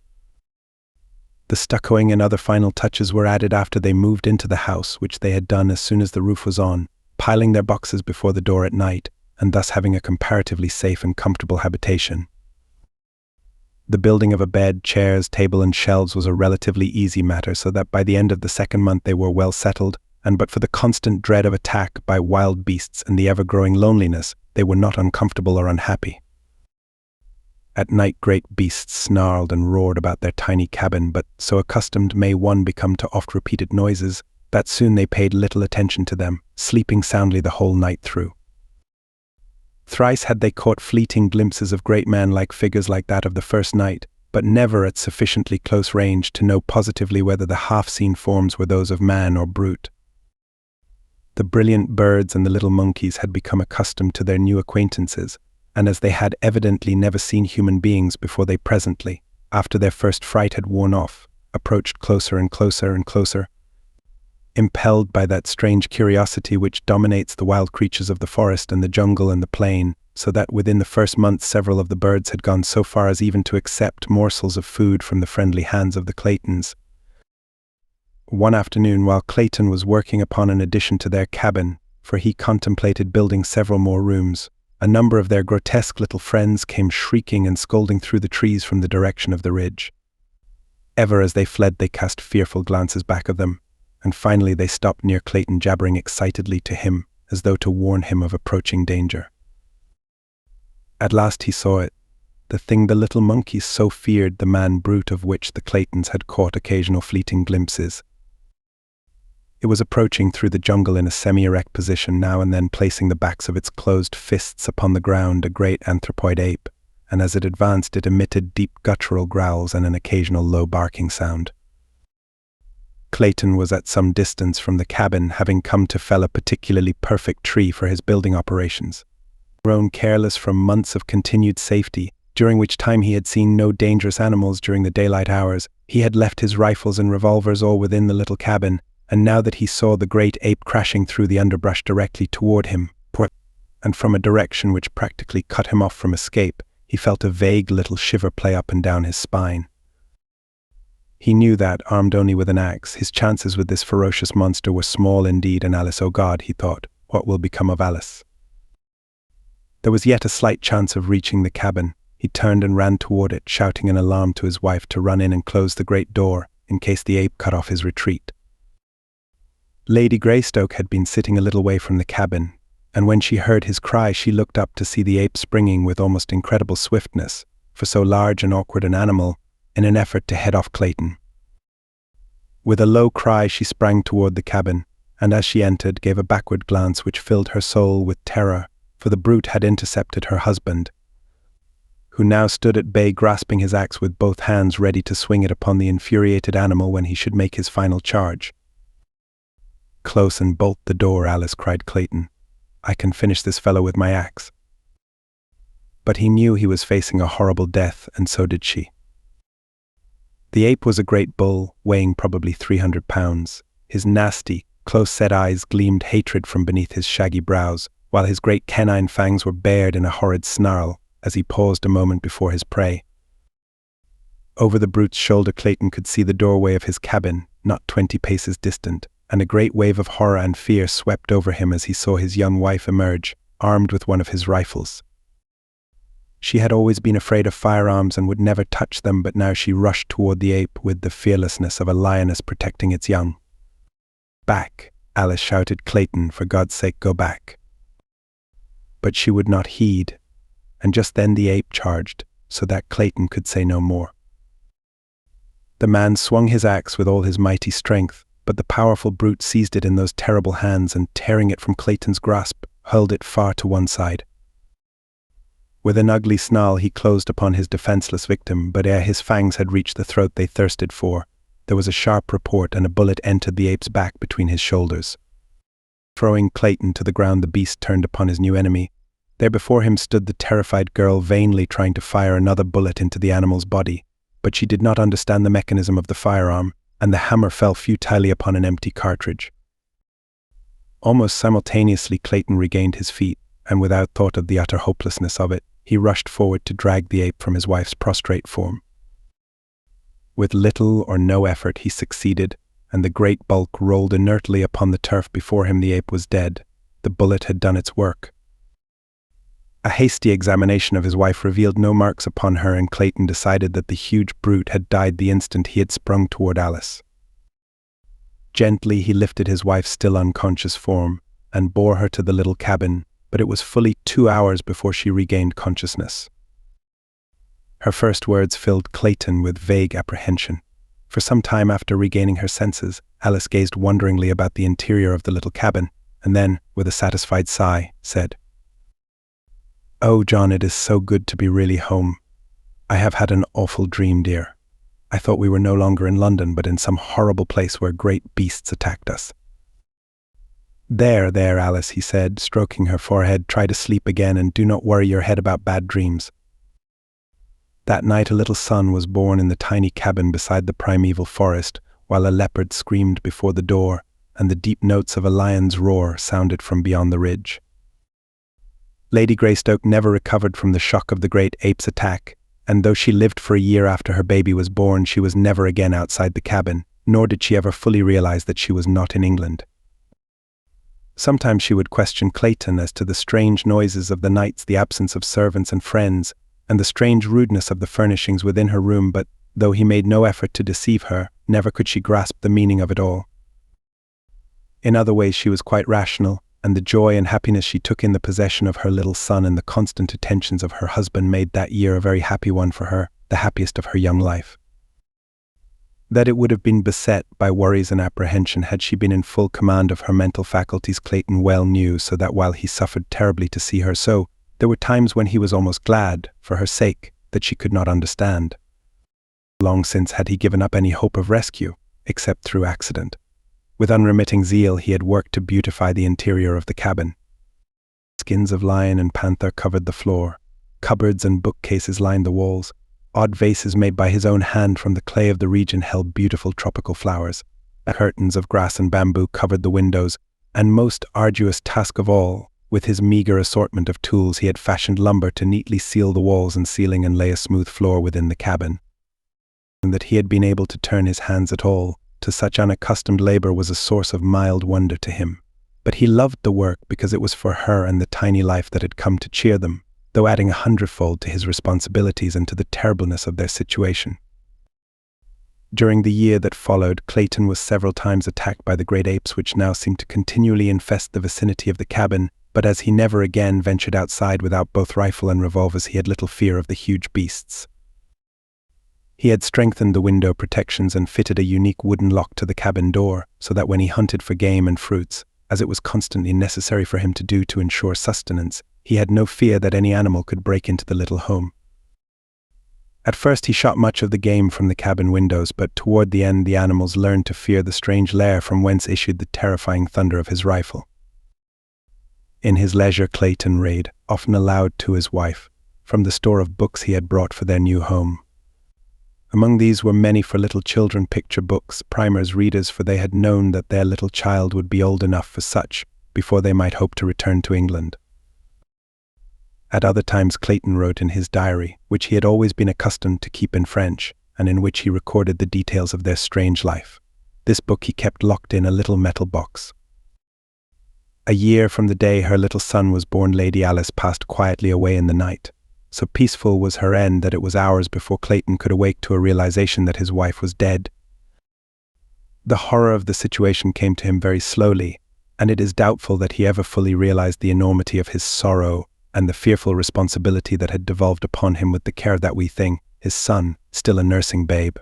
The stuccoing and other final touches were added after they moved into the house, which they had done as soon as the roof was on, piling their boxes before the door at night, and thus having a comparatively safe and comfortable habitation. The building of a bed, chairs, table and shelves was a relatively easy matter, so that by the end of the 2nd month they were well settled, and but for the constant dread of attack by wild beasts and the ever-growing loneliness, they were not uncomfortable or unhappy. At night great beasts snarled and roared about their tiny cabin, but so accustomed may one become to oft-repeated noises, that soon they paid little attention to them, sleeping soundly the whole night through. Thrice had they caught fleeting glimpses of great man-like figures like that of the first night, but never at sufficiently close range to know positively whether the half-seen forms were those of man or brute. The brilliant birds and the little monkeys had become accustomed to their new acquaintances, and as they had evidently never seen human beings before, they presently, after their first fright had worn off, approached closer and closer and closer, impelled by that strange curiosity which dominates the wild creatures of the forest and the jungle and the plain, so that within the first month several of the birds had gone so far as even to accept morsels of food from the friendly hands of the Claytons. One afternoon, while Clayton was working upon an addition to their cabin, for he contemplated building several more rooms, a number of their grotesque little friends came shrieking and scolding through the trees from the direction of the ridge. Ever as they fled they cast fearful glances back of them, and finally they stopped near Clayton, jabbering excitedly to him, as though to warn him of approaching danger. At last he saw it, the thing the little monkeys so feared, the man-brute of which the Claytons had caught occasional fleeting glimpses. It was approaching through the jungle in a semi-erect position, now and then placing the backs of its closed fists upon the ground, a great anthropoid ape, and as it advanced it emitted deep guttural growls and an occasional low barking sound. Clayton was at some distance from the cabin, having come to fell a particularly perfect tree for his building operations. Grown careless from months of continued safety, during which time he had seen no dangerous animals during the daylight hours, he had left his rifles and revolvers all within the little cabin, and now that he saw the great ape crashing through the underbrush directly toward him, and from a direction which practically cut him off from escape, he felt a vague little shiver play up and down his spine. He knew that, armed only with an axe, his chances with this ferocious monster were small indeed, and Alice, oh God, he thought, what will become of Alice? There was yet a slight chance of reaching the cabin. He turned and ran toward it, shouting an alarm to his wife to run in and close the great door, in case the ape cut off his retreat. Lady Greystoke had been sitting a little way from the cabin, and when she heard his cry she looked up to see the ape springing with almost incredible swiftness, for so large and awkward an animal, in an effort to head off Clayton. With a low cry she sprang toward the cabin, and as she entered gave a backward glance which filled her soul with terror, for the brute had intercepted her husband, who now stood at bay grasping his axe with both hands ready to swing it upon the infuriated animal when he should make his final charge. "Close and bolt the door, Alice," cried Clayton. "I can finish this fellow with my axe." But he knew he was facing a horrible death, and so did she. The ape was a great bull, weighing probably 300 pounds. His nasty, close-set eyes gleamed hatred from beneath his shaggy brows, while his great canine fangs were bared in a horrid snarl as he paused a moment before his prey. Over the brute's shoulder Clayton could see the doorway of his cabin, not 20 paces distant, and a great wave of horror and fear swept over him as he saw his young wife emerge, armed with one of his rifles. She had always been afraid of firearms and would never touch them, but now she rushed toward the ape with the fearlessness of a lioness protecting its young. "Back!" Alice shouted. "Clayton, for God's sake, go back." But she would not heed, and just then the ape charged, so that Clayton could say no more. The man swung his axe with all his mighty strength, but the powerful brute seized it in those terrible hands and, tearing it from Clayton's grasp, hurled it far to one side. With an ugly snarl he closed upon his defenseless victim, but ere his fangs had reached the throat they thirsted for, there was a sharp report and a bullet entered the ape's back between his shoulders. Throwing Clayton to the ground, the beast turned upon his new enemy. There before him stood the terrified girl, vainly trying to fire another bullet into the animal's body, but she did not understand the mechanism of the firearm, and the hammer fell futilely upon an empty cartridge. Almost simultaneously Clayton regained his feet, and without thought of the utter hopelessness of it, he rushed forward to drag the ape from his wife's prostrate form. With little or no effort he succeeded, and the great bulk rolled inertly upon the turf before him. The ape was dead. The bullet had done its work. A hasty examination of his wife revealed no marks upon her, and Clayton decided that the huge brute had died the instant he had sprung toward Alice. Gently he lifted his wife's still unconscious form and bore her to the little cabin, but it was fully 2 hours before she regained consciousness. Her first words filled Clayton with vague apprehension. For some time after regaining her senses, Alice gazed wonderingly about the interior of the little cabin, and then, with a satisfied sigh, said, "Oh, John, it is so good to be really home. I have had an awful dream, dear. I thought we were no longer in London, but in some horrible place where great beasts attacked us." There, Alice," he said, stroking her forehead, "try to sleep again and do not worry your head about bad dreams." That night a little son was born in the tiny cabin beside the primeval forest, while a leopard screamed before the door, and the deep notes of a lion's roar sounded from beyond the ridge. Lady Greystoke never recovered from the shock of the great ape's attack, and though she lived for a year after her baby was born, she was never again outside the cabin, nor did she ever fully realize that she was not in England. Sometimes she would question Clayton as to the strange noises of the nights, the absence of servants and friends, and the strange rudeness of the furnishings within her room, but, though he made no effort to deceive her, never could she grasp the meaning of it all. In other ways she was quite rational, and the joy and happiness she took in the possession of her little son and the constant attentions of her husband made that year a very happy one for her, the happiest of her young life. That it would have been beset by worries and apprehension had she been in full command of her mental faculties Clayton well knew, so that while he suffered terribly to see her so, there were times when he was almost glad, for her sake, that she could not understand. Long since had he given up any hope of rescue, except through accident. With unremitting zeal he had worked to beautify the interior of the cabin. Skins of lion and panther covered the floor. Cupboards and bookcases lined the walls. Odd vases made by his own hand from the clay of the region held beautiful tropical flowers. Curtains of grass and bamboo covered the windows, and most arduous task of all, with his meager assortment of tools he had fashioned lumber to neatly seal the walls and ceiling and lay a smooth floor within the cabin. And that he had been able to turn his hands at all to such unaccustomed labor was a source of mild wonder to him. But he loved the work because it was for her and the tiny life that had come to cheer them, though adding 100-fold to his responsibilities and to the terribleness of their situation. During the year that followed, Clayton was several times attacked by the great apes which now seemed to continually infest the vicinity of the cabin, but as he never again ventured outside without both rifle and revolvers, he had little fear of the huge beasts. He had strengthened the window protections and fitted a unique wooden lock to the cabin door, so that when he hunted for game and fruits, as it was constantly necessary for him to do to ensure sustenance, he had no fear that any animal could break into the little home. At first he shot much of the game from the cabin windows, but toward the end the animals learned to fear the strange lair from whence issued the terrifying thunder of his rifle. In his leisure Clayton read, often aloud to his wife, from the store of books he had brought for their new home. Among these were many for little children picture books, primers, readers, for they had known that their little child would be old enough for such before they might hope to return to England. At other times Clayton wrote in his diary, which he had always been accustomed to keep in French, and in which he recorded the details of their strange life. This book he kept locked in a little metal box. A year from the day her little son was born, Lady Alice passed quietly away in the night. So peaceful was her end that it was hours before Clayton could awake to a realization that his wife was dead. The horror of the situation came to him very slowly, and it is doubtful that he ever fully realized the enormity of his sorrow and the fearful responsibility that had devolved upon him with the care of that wee thing, his son, still a nursing babe.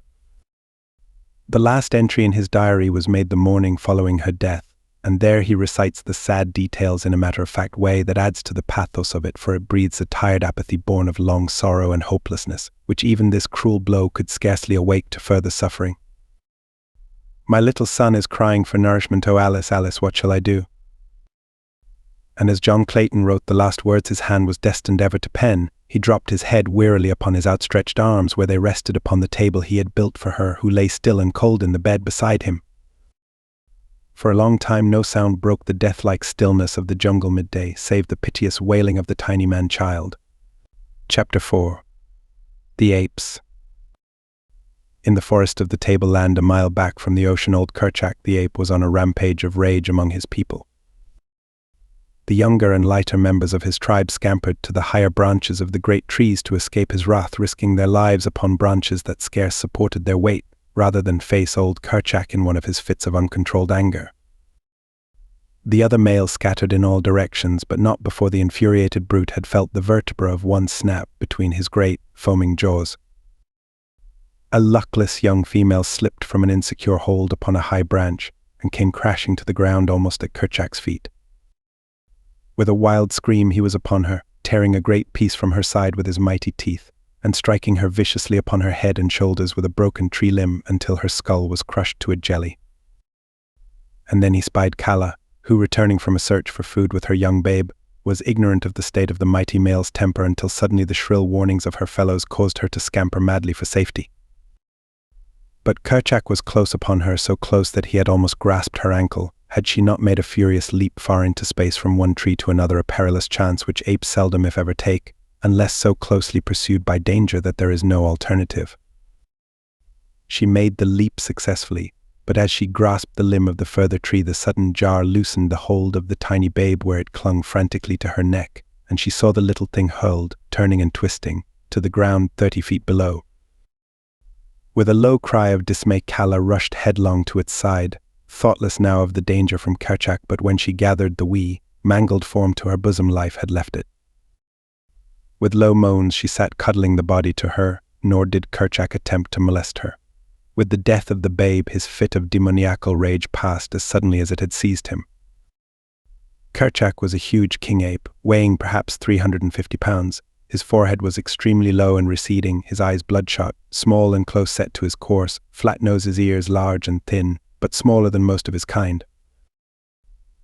The last entry in his diary was made the morning following her death, and there he recites the sad details in a matter-of-fact way that adds to the pathos of it, for it breathes a tired apathy born of long sorrow and hopelessness, which even this cruel blow could scarcely awake to further suffering. "My little son is crying for nourishment. Oh Alice, Alice, what shall I do?" And as John Clayton wrote the last words his hand was destined ever to pen, he dropped his head wearily upon his outstretched arms, where they rested upon the table he had built for her, who lay still and cold in the bed beside him. For a long time no sound broke the death-like stillness of the jungle midday, save the piteous wailing of the tiny man-child. Chapter 4. The Apes. In the forest of the tableland a mile back from the ocean, old Kerchak the ape was on a rampage of rage among his people. The younger and lighter members of his tribe scampered to the higher branches of the great trees to escape his wrath, risking their lives upon branches that scarce supported their weight, rather than face old Kerchak in one of his fits of uncontrolled anger. The other males scattered in all directions, but not before the infuriated brute had felt the vertebra of one snap between his great, foaming jaws. A luckless young female slipped from an insecure hold upon a high branch and came crashing to the ground almost at Kerchak's feet. With a wild scream he was upon her, tearing a great piece from her side with his mighty teeth, and striking her viciously upon her head and shoulders with a broken tree limb until her skull was crushed to a jelly. And then he spied Kala, who, returning from a search for food with her young babe, was ignorant of the state of the mighty male's temper until suddenly the shrill warnings of her fellows caused her to scamper madly for safety. But Kerchak was close upon her, so close that he had almost grasped her ankle, had she not made a furious leap far into space from one tree to another, a perilous chance which apes seldom if ever take, unless so closely pursued by danger that there is no alternative. She made the leap successfully, but as she grasped the limb of the further tree the sudden jar loosened the hold of the tiny babe where it clung frantically to her neck, and she saw the little thing hurled, turning and twisting, to the ground 30 feet below. With a low cry of dismay Kala rushed headlong to its side, thoughtless now of the danger from Kerchak, but when she gathered the wee, mangled form to her bosom life had left it. With low moans she sat cuddling the body to her, nor did Kerchak attempt to molest her. With the death of the babe his fit of demoniacal rage passed as suddenly as it had seized him. Kerchak was a huge king ape, weighing perhaps 350 pounds. His forehead was extremely low and receding, his eyes bloodshot, small and close set to his coarse, flat nose, his ears large and thin, but smaller than most of his kind.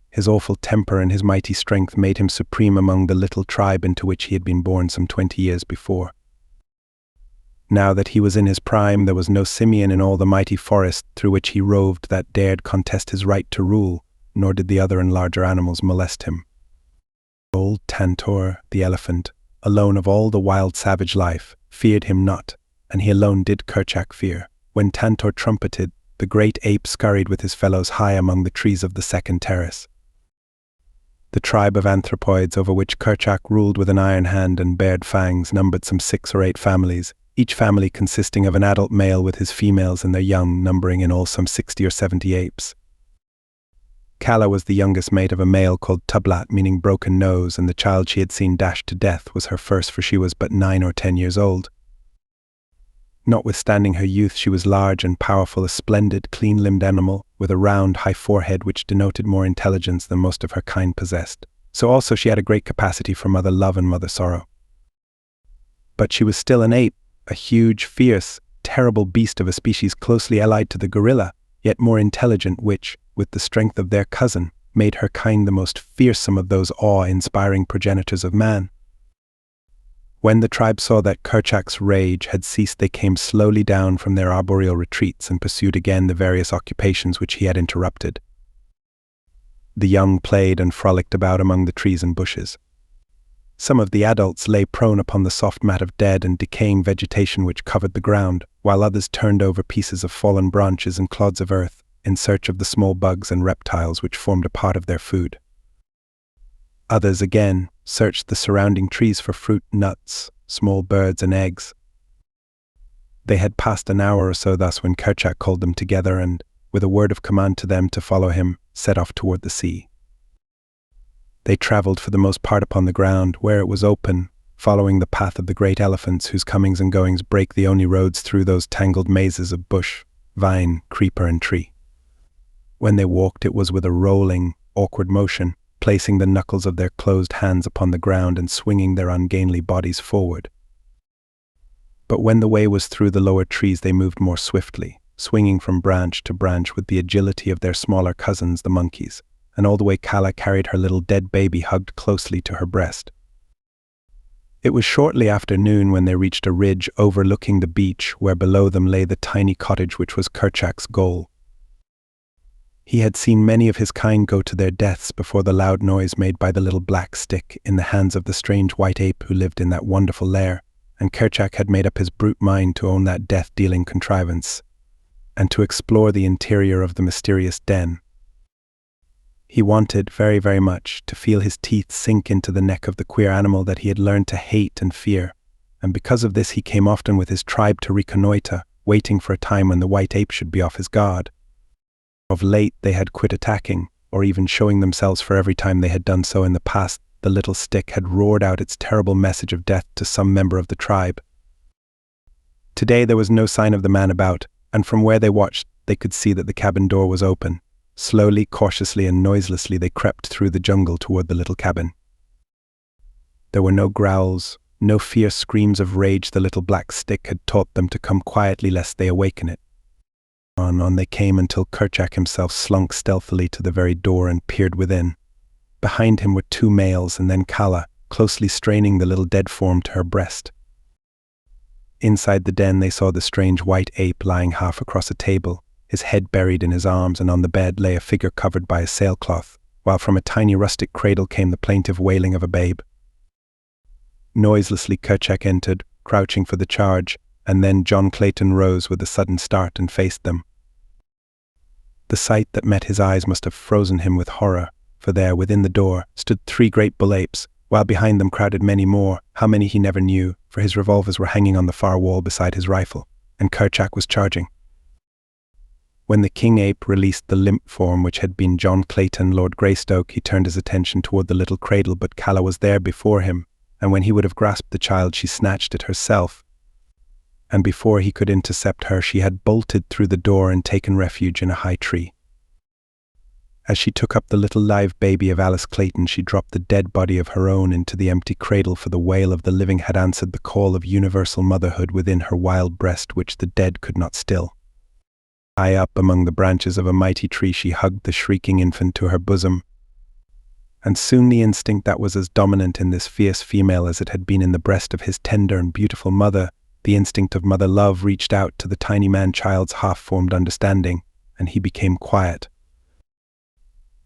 His awful temper and his mighty strength made him supreme among the little tribe into which he had been born some 20 years before. Now that he was in his prime, there was no simian in all the mighty forest through which he roved that dared contest his right to rule, nor did the other and larger animals molest him. Old Tantor, the elephant, alone of all the wild savage life, feared him not, and he alone did Kerchak fear. When Tantor trumpeted, the great ape scurried with his fellows high among the trees of the second terrace. The tribe of anthropoids over which Kerchak ruled with an iron hand and bared fangs numbered some 6 or 8 families, each family consisting of an adult male with his females and their young, numbering in all some 60 or 70 apes. Kala was the youngest mate of a male called Tublat, meaning broken nose, and the child she had seen dashed to death was her first, for she was but 9 or 10 years old. Notwithstanding her youth, she was large and powerful, a splendid, clean-limbed animal, with a round, high forehead which denoted more intelligence than most of her kind possessed. So also she had a great capacity for mother love and mother sorrow. But she was still an ape, a huge, fierce, terrible beast of a species closely allied to the gorilla, yet more intelligent, which, with the strength of their cousin, made her kind the most fearsome of those awe-inspiring progenitors of man. When the tribe saw that Kerchak's rage had ceased, they came slowly down from their arboreal retreats and pursued again the various occupations which he had interrupted. The young played and frolicked about among the trees and bushes. Some of the adults lay prone upon the soft mat of dead and decaying vegetation which covered the ground, while others turned over pieces of fallen branches and clods of earth, in search of the small bugs and reptiles which formed a part of their food. Others, again, searched the surrounding trees for fruit, nuts, small birds, and eggs. They had passed an hour or so thus when Kerchak called them together and, with a word of command to them to follow him, set off toward the sea. They travelled for the most part upon the ground, where it was open, following the path of the great elephants whose comings and goings break the only roads through those tangled mazes of bush, vine, creeper, and tree. When they walked, it was with a rolling, awkward motion, placing the knuckles of their closed hands upon the ground and swinging their ungainly bodies forward. But when the way was through the lower trees, they moved more swiftly, swinging from branch to branch with the agility of their smaller cousins, the monkeys, and all the way Kala carried her little dead baby hugged closely to her breast. It was shortly after noon when they reached a ridge overlooking the beach, where below them lay the tiny cottage which was Kerchak's goal. He had seen many of his kind go to their deaths before the loud noise made by the little black stick in the hands of the strange white ape who lived in that wonderful lair, and Kerchak had made up his brute mind to own that death-dealing contrivance, and to explore the interior of the mysterious den. He wanted, very, very much, to feel his teeth sink into the neck of the queer animal that he had learned to hate and fear, and because of this he came often with his tribe to reconnoiter, waiting for a time when the white ape should be off his guard. Of late they had quit attacking, or even showing themselves, for every time they had done so in the past, the little stick had roared out its terrible message of death to some member of the tribe. Today there was no sign of the man about, and from where they watched, they could see that the cabin door was open. Slowly, cautiously, and noiselessly they crept through the jungle toward the little cabin. There were no growls, no fierce screams of rage. The little black stick had taught them to come quietly lest they awaken it. On they came until Kerchak himself slunk stealthily to the very door and peered within. Behind him were 2 males, and then Kala, closely straining the little dead form to her breast. Inside the den they saw the strange white ape lying half across a table, his head buried in his arms, and on the bed lay a figure covered by a sailcloth, while from a tiny rustic cradle came the plaintive wailing of a babe. Noiselessly Kerchak entered, crouching for the charge, and then John Clayton rose with a sudden start and faced them. The sight that met his eyes must have frozen him with horror, for there, within the door, stood 3 great bull apes, while behind them crowded many more, how many he never knew, for his revolvers were hanging on the far wall beside his rifle, and Kerchak was charging. When the king ape released the limp form which had been John Clayton, Lord Greystoke, he turned his attention toward the little cradle, but Kala was there before him, and when he would have grasped the child, she snatched it herself, and before he could intercept her, she had bolted through the door and taken refuge in a high tree. As she took up the little live baby of Alice Clayton, she dropped the dead body of her own into the empty cradle, for the wail of the living had answered the call of universal motherhood within her wild breast, which the dead could not still. High up among the branches of a mighty tree, she hugged the shrieking infant to her bosom, and soon the instinct that was as dominant in this fierce female as it had been in the breast of his tender and beautiful mother, the instinct of mother love, reached out to the tiny man-child's half-formed understanding, and he became quiet.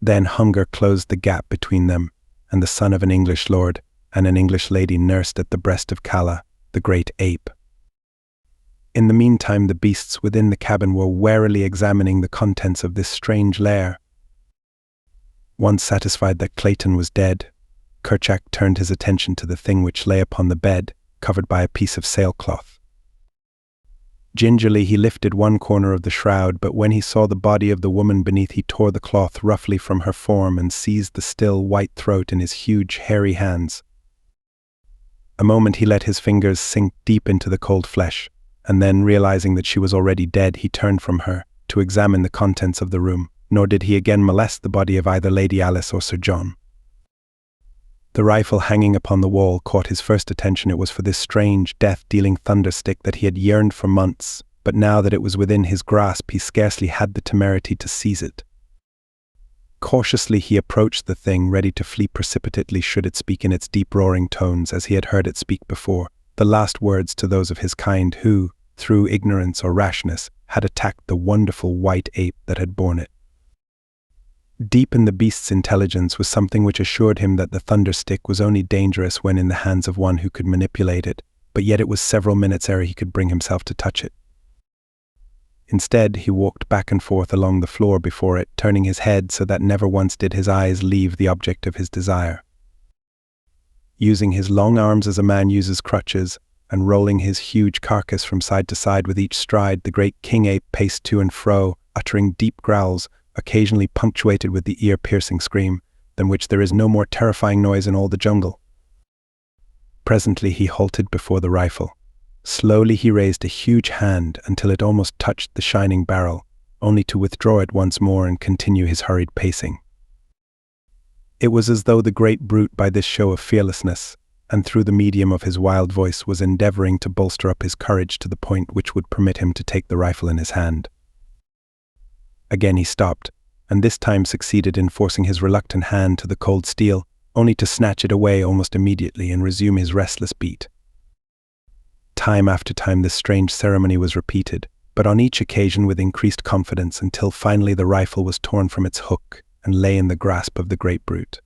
Then hunger closed the gap between them, and the son of an English lord and an English lady nursed at the breast of Kala, the great ape. In the meantime, the beasts within the cabin were warily examining the contents of this strange lair. Once satisfied that Clayton was dead, Kerchak turned his attention to the thing which lay upon the bed, covered by a piece of sailcloth. Gingerly he lifted one corner of the shroud, but when he saw the body of the woman beneath, he tore the cloth roughly from her form and seized the still white throat in his huge, hairy hands. A moment he let his fingers sink deep into the cold flesh, and then, realizing that she was already dead, he turned from her to examine the contents of the room, nor did he again molest the body of either Lady Alice or Sir John. The rifle hanging upon the wall caught his first attention. It was for this strange, death-dealing thunderstick that he had yearned for months, but now that it was within his grasp, he scarcely had the temerity to seize it. Cautiously he approached the thing, ready to flee precipitately should it speak in its deep roaring tones as he had heard it speak before, the last words to those of his kind who, through ignorance or rashness, had attacked the wonderful white ape that had borne it. Deep in the beast's intelligence was something which assured him that the thunderstick was only dangerous when in the hands of one who could manipulate it, but yet it was several minutes ere he could bring himself to touch it. Instead, he walked back and forth along the floor before it, turning his head so that never once did his eyes leave the object of his desire. Using his long arms as a man uses crutches, and rolling his huge carcass from side to side with each stride, the great king ape paced to and fro, uttering deep growls, occasionally punctuated with the ear-piercing scream, than which there is no more terrifying noise in all the jungle. Presently he halted before the rifle. Slowly he raised a huge hand until it almost touched the shining barrel, only to withdraw it once more and continue his hurried pacing. It was as though the great brute, by this show of fearlessness, and through the medium of his wild voice, was endeavoring to bolster up his courage to the point which would permit him to take the rifle in his hand. Again he stopped, and this time succeeded in forcing his reluctant hand to the cold steel, only to snatch it away almost immediately and resume his restless beat. Time after time this strange ceremony was repeated, but on each occasion with increased confidence, until finally the rifle was torn from its hook and lay in the grasp of the great brute.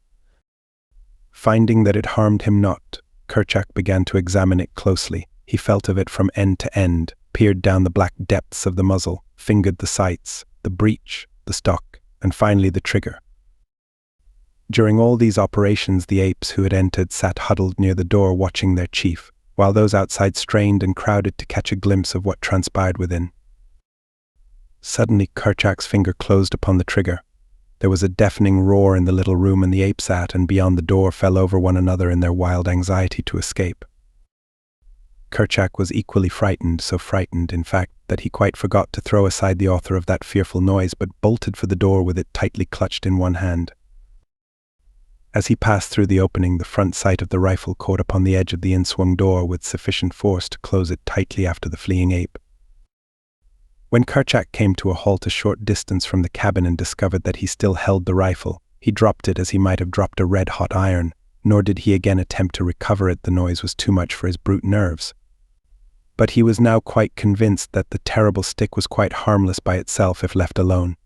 Finding that it harmed him not, Kerchak began to examine it closely. He felt of it from end to end, peered down the black depths of the muzzle, fingered the sights, the breech, the stock, and finally the trigger. During all these operations the apes who had entered sat huddled near the door watching their chief, while those outside strained and crowded to catch a glimpse of what transpired within. Suddenly Kerchak's finger closed upon the trigger. There was a deafening roar in the little room, and the apes sat and beyond the door fell over one another in their wild anxiety to escape. Kerchak was equally frightened, so frightened, in fact, that he quite forgot to throw aside the author of that fearful noise, but bolted for the door with it tightly clutched in one hand. As he passed through the opening, the front sight of the rifle caught upon the edge of the inswung door with sufficient force to close it tightly after the fleeing ape. When Kerchak came to a halt a short distance from the cabin and discovered that he still held the rifle, he dropped it as he might have dropped a red-hot iron, nor did he again attempt to recover it. The noise was too much for his brute nerves. But he was now quite convinced that the terrible stick was quite harmless by itself if left alone.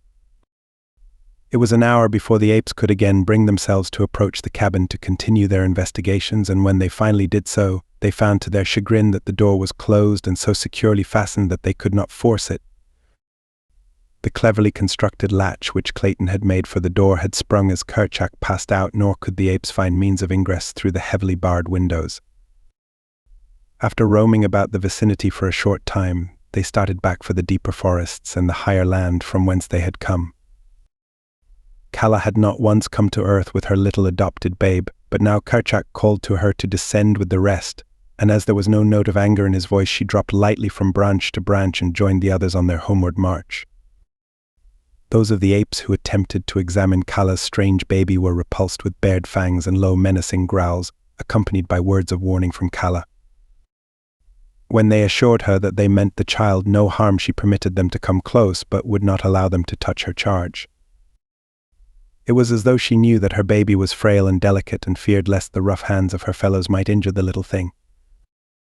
It was an hour before the apes could again bring themselves to approach the cabin to continue their investigations, and when they finally did so, they found to their chagrin that the door was closed and so securely fastened that they could not force it. The cleverly constructed latch which Clayton had made for the door had sprung as Kerchak passed out, nor could the apes find means of ingress through the heavily barred windows. After roaming about the vicinity for a short time, they started back for the deeper forests and the higher land from whence they had come. Kala had not once come to earth with her little adopted babe, but now Kerchak called to her to descend with the rest, and as there was no note of anger in his voice, she dropped lightly from branch to branch and joined the others on their homeward march. Those of the apes who attempted to examine Kala's strange baby were repulsed with bared fangs and low menacing growls, accompanied by words of warning from Kala. When they assured her that they meant the child no harm, she permitted them to come close, but would not allow them to touch her charge. It was as though she knew that her baby was frail and delicate and feared lest the rough hands of her fellows might injure the little thing.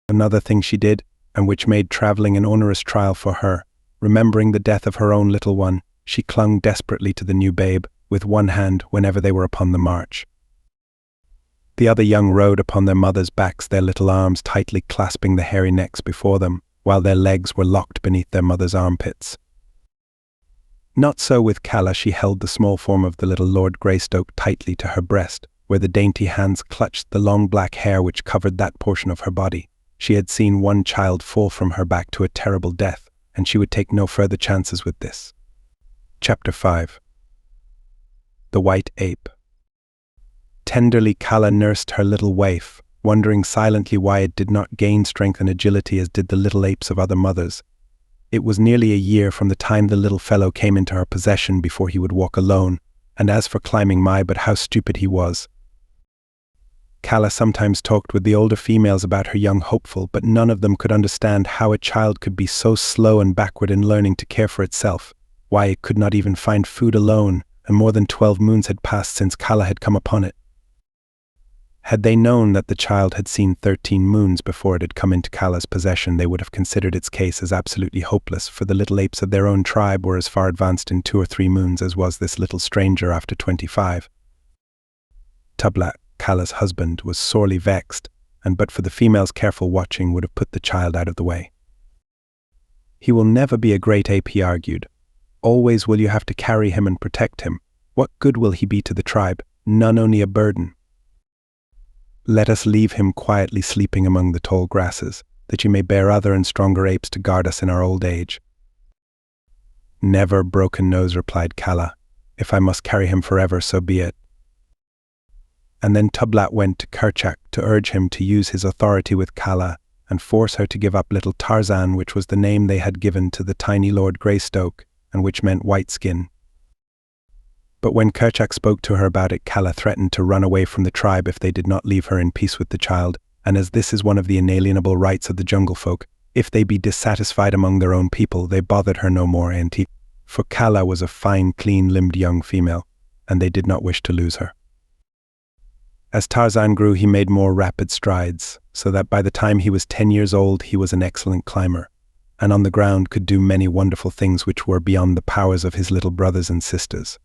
Another thing she did, and which made traveling an onerous trial for her, remembering the death of her own little one, she clung desperately to the new babe, with one hand whenever they were upon the march. The other young rode upon their mothers' backs, their little arms tightly clasping the hairy necks before them, while their legs were locked beneath their mothers' armpits. Not so with Calla. She held the small form of the little Lord Greystoke tightly to her breast, where the dainty hands clutched the long black hair which covered that portion of her body. She had seen one child fall from her back to a terrible death, and she would take no further chances with this. Chapter 5. The White Ape. Tenderly Calla nursed her little waif, wondering silently why it did not gain strength and agility as did the little apes of other mothers. It was nearly a year from the time the little fellow came into her possession before he would walk alone, and as for climbing but how stupid he was. Calla sometimes talked with the older females about her young hopeful, but none of them could understand how a child could be so slow and backward in learning to care for itself, why it could not even find food alone, and more than 12 moons had passed since Calla had come upon it. Had they known that the child had seen 13 moons before it had come into Calla's possession, they would have considered its case as absolutely hopeless, for the little apes of their own tribe were as far advanced in 2 or 3 moons as was this little stranger after 25. Tublat, Calla's husband, was sorely vexed, and but for the female's careful watching would have put the child out of the way. "He will never be a great ape," he argued. "Always will you have to carry him and protect him. What good will he be to the tribe? None, only a burden. Let us leave him quietly sleeping among the tall grasses, that you may bear other and stronger apes to guard us in our old age." "Never, Broken Nose," replied Calla. "If I must carry him forever, so be it." And then Tublat went to Kerchak to urge him to use his authority with Calla and force her to give up little Tarzan, which was the name they had given to the tiny Lord Greystoke, and which meant white skin. But when Kerchak spoke to her about it, Calla threatened to run away from the tribe if they did not leave her in peace with the child, and as this is one of the inalienable rights of the jungle folk, if they be dissatisfied among their own people, they bothered her no more, for Calla was a fine, clean-limbed young female, and they did not wish to lose her. As Tarzan grew, he made more rapid strides, so that by the time he was 10 years old, he was an excellent climber, and on the ground could do many wonderful things which were beyond the powers of his little brothers and sisters.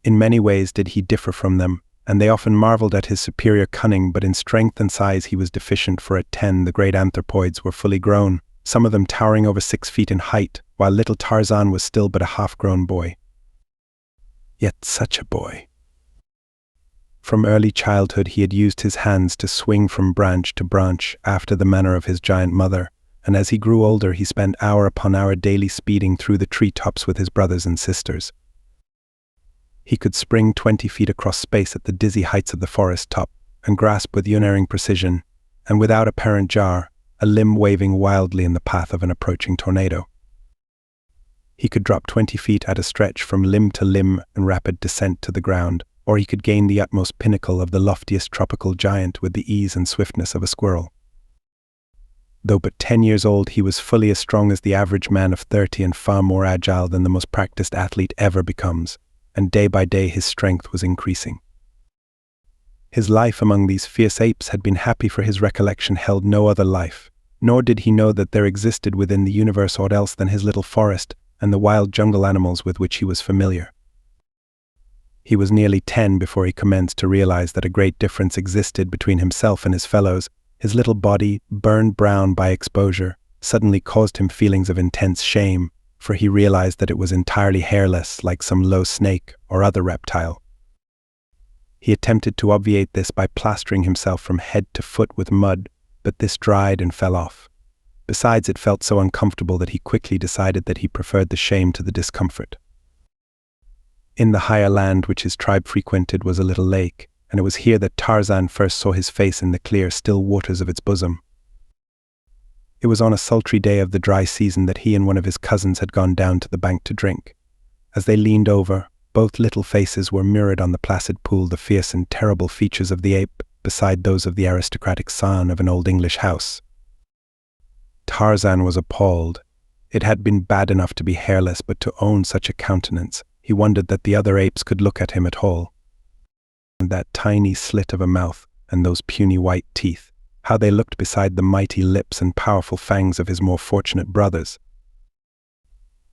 In many ways did he differ from them, and they often marveled at his superior cunning, but in strength and size he was deficient, for at 10 the great anthropoids were fully grown, some of them towering over 6 feet in height, while little Tarzan was still but a half-grown boy. Yet such a boy! From early childhood he had used his hands to swing from branch to branch after the manner of his giant mother, and as he grew older he spent hour upon hour daily speeding through the tree-tops with his brothers and sisters. He could spring 20 feet across space at the dizzy heights of the forest top, and grasp with unerring precision, and without apparent jar, a limb waving wildly in the path of an approaching tornado. He could drop 20 feet at a stretch from limb to limb in rapid descent to the ground, or he could gain the utmost pinnacle of the loftiest tropical giant with the ease and swiftness of a squirrel. Though but 10 years old, he was fully as strong as the average man of 30 and far more agile than the most practiced athlete ever becomes, and day by day his strength was increasing. His life among these fierce apes had been happy, for his recollection held no other life, nor did he know that there existed within the universe aught else than his little forest and the wild jungle animals with which he was familiar. He was nearly 10 before he commenced to realize that a great difference existed between himself and his fellows. His little body, burned brown by exposure, suddenly caused him feelings of intense shame, for he realized that it was entirely hairless, like some low snake or other reptile. He attempted to obviate this by plastering himself from head to foot with mud, but this dried and fell off. Besides, it felt so uncomfortable that he quickly decided that he preferred the shame to the discomfort. In the higher land which his tribe frequented was a little lake, and it was here that Tarzan first saw his face in the clear, still waters of its bosom. It was on a sultry day of the dry season that he and one of his cousins had gone down to the bank to drink. As they leaned over, both little faces were mirrored on the placid pool, the fierce and terrible features of the ape beside those of the aristocratic son of an old English house. Tarzan was appalled. It had been bad enough to be hairless, but to own such a countenance, he wondered that the other apes could look at him at all. And that tiny slit of a mouth and those puny white teeth, how they looked beside the mighty lips and powerful fangs of his more fortunate brothers.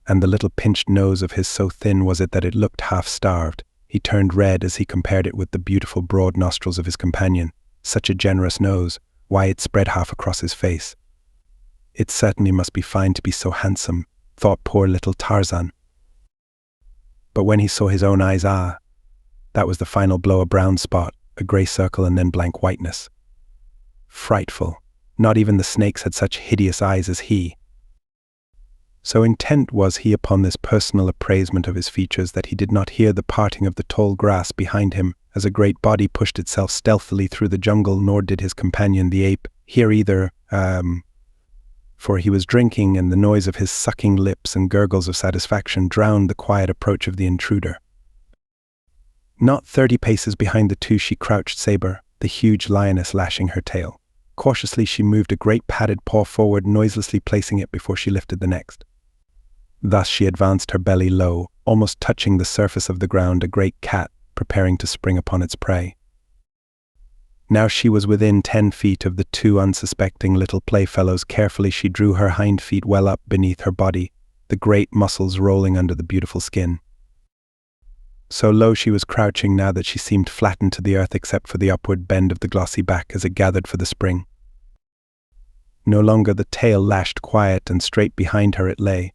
And the little pinched nose of his, so thin was it that it looked half-starved. He turned red as he compared it with the beautiful broad nostrils of his companion. Such a generous nose, why it spread half across his face. It certainly must be fine to be so handsome, thought poor little Tarzan. But when he saw his own eyes, that was the final blow, a brown spot, a grey circle, and then blank whiteness. Frightful. Not even the snakes had such hideous eyes as he. So intent was he upon this personal appraisement of his features that he did not hear the parting of the tall grass behind him as a great body pushed itself stealthily through the jungle, nor did his companion the ape hear either, for he was drinking, and the noise of his sucking lips and gurgles of satisfaction drowned the quiet approach of the intruder. Not 30 paces behind the two she crouched Saber, the huge lioness lashing her tail. Cautiously she moved a great padded paw forward, noiselessly placing it before she lifted the next. Thus she advanced her belly low, almost touching the surface of the ground, a great cat preparing to spring upon its prey. Now she was within 10 feet of the two unsuspecting little playfellows. Carefully she drew her hind feet well up beneath her body, the great muscles rolling under the beautiful skin. So low she was crouching now that she seemed flattened to the earth except for the upward bend of the glossy back as it gathered for the spring. No longer the tail lashed quiet, and straight behind her it lay.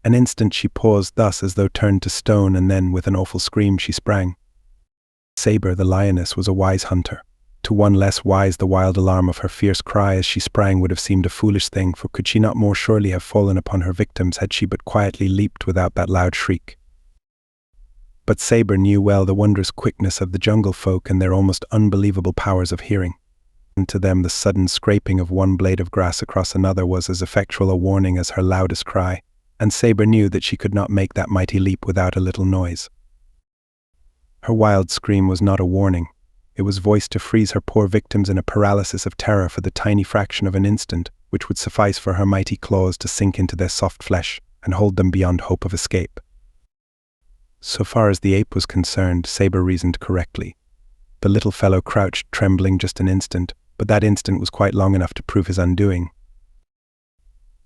An instant she paused thus as though turned to stone, and then with an awful scream she sprang. Saber, the lioness, was a wise hunter. To one less wise, the wild alarm of her fierce cry as she sprang would have seemed a foolish thing, for could she not more surely have fallen upon her victims had she but quietly leaped without that loud shriek? But Saber knew well the wondrous quickness of the jungle folk and their almost unbelievable powers of hearing. And to them the sudden scraping of one blade of grass across another was as effectual a warning as her loudest cry, and Saber knew that she could not make that mighty leap without a little noise. Her wild scream was not a warning. It was voiced to freeze her poor victims in a paralysis of terror for the tiny fraction of an instant, which would suffice for her mighty claws to sink into their soft flesh and hold them beyond hope of escape. So far as the ape was concerned, Saber reasoned correctly. The little fellow crouched trembling just an instant, but that instant was quite long enough to prove his undoing.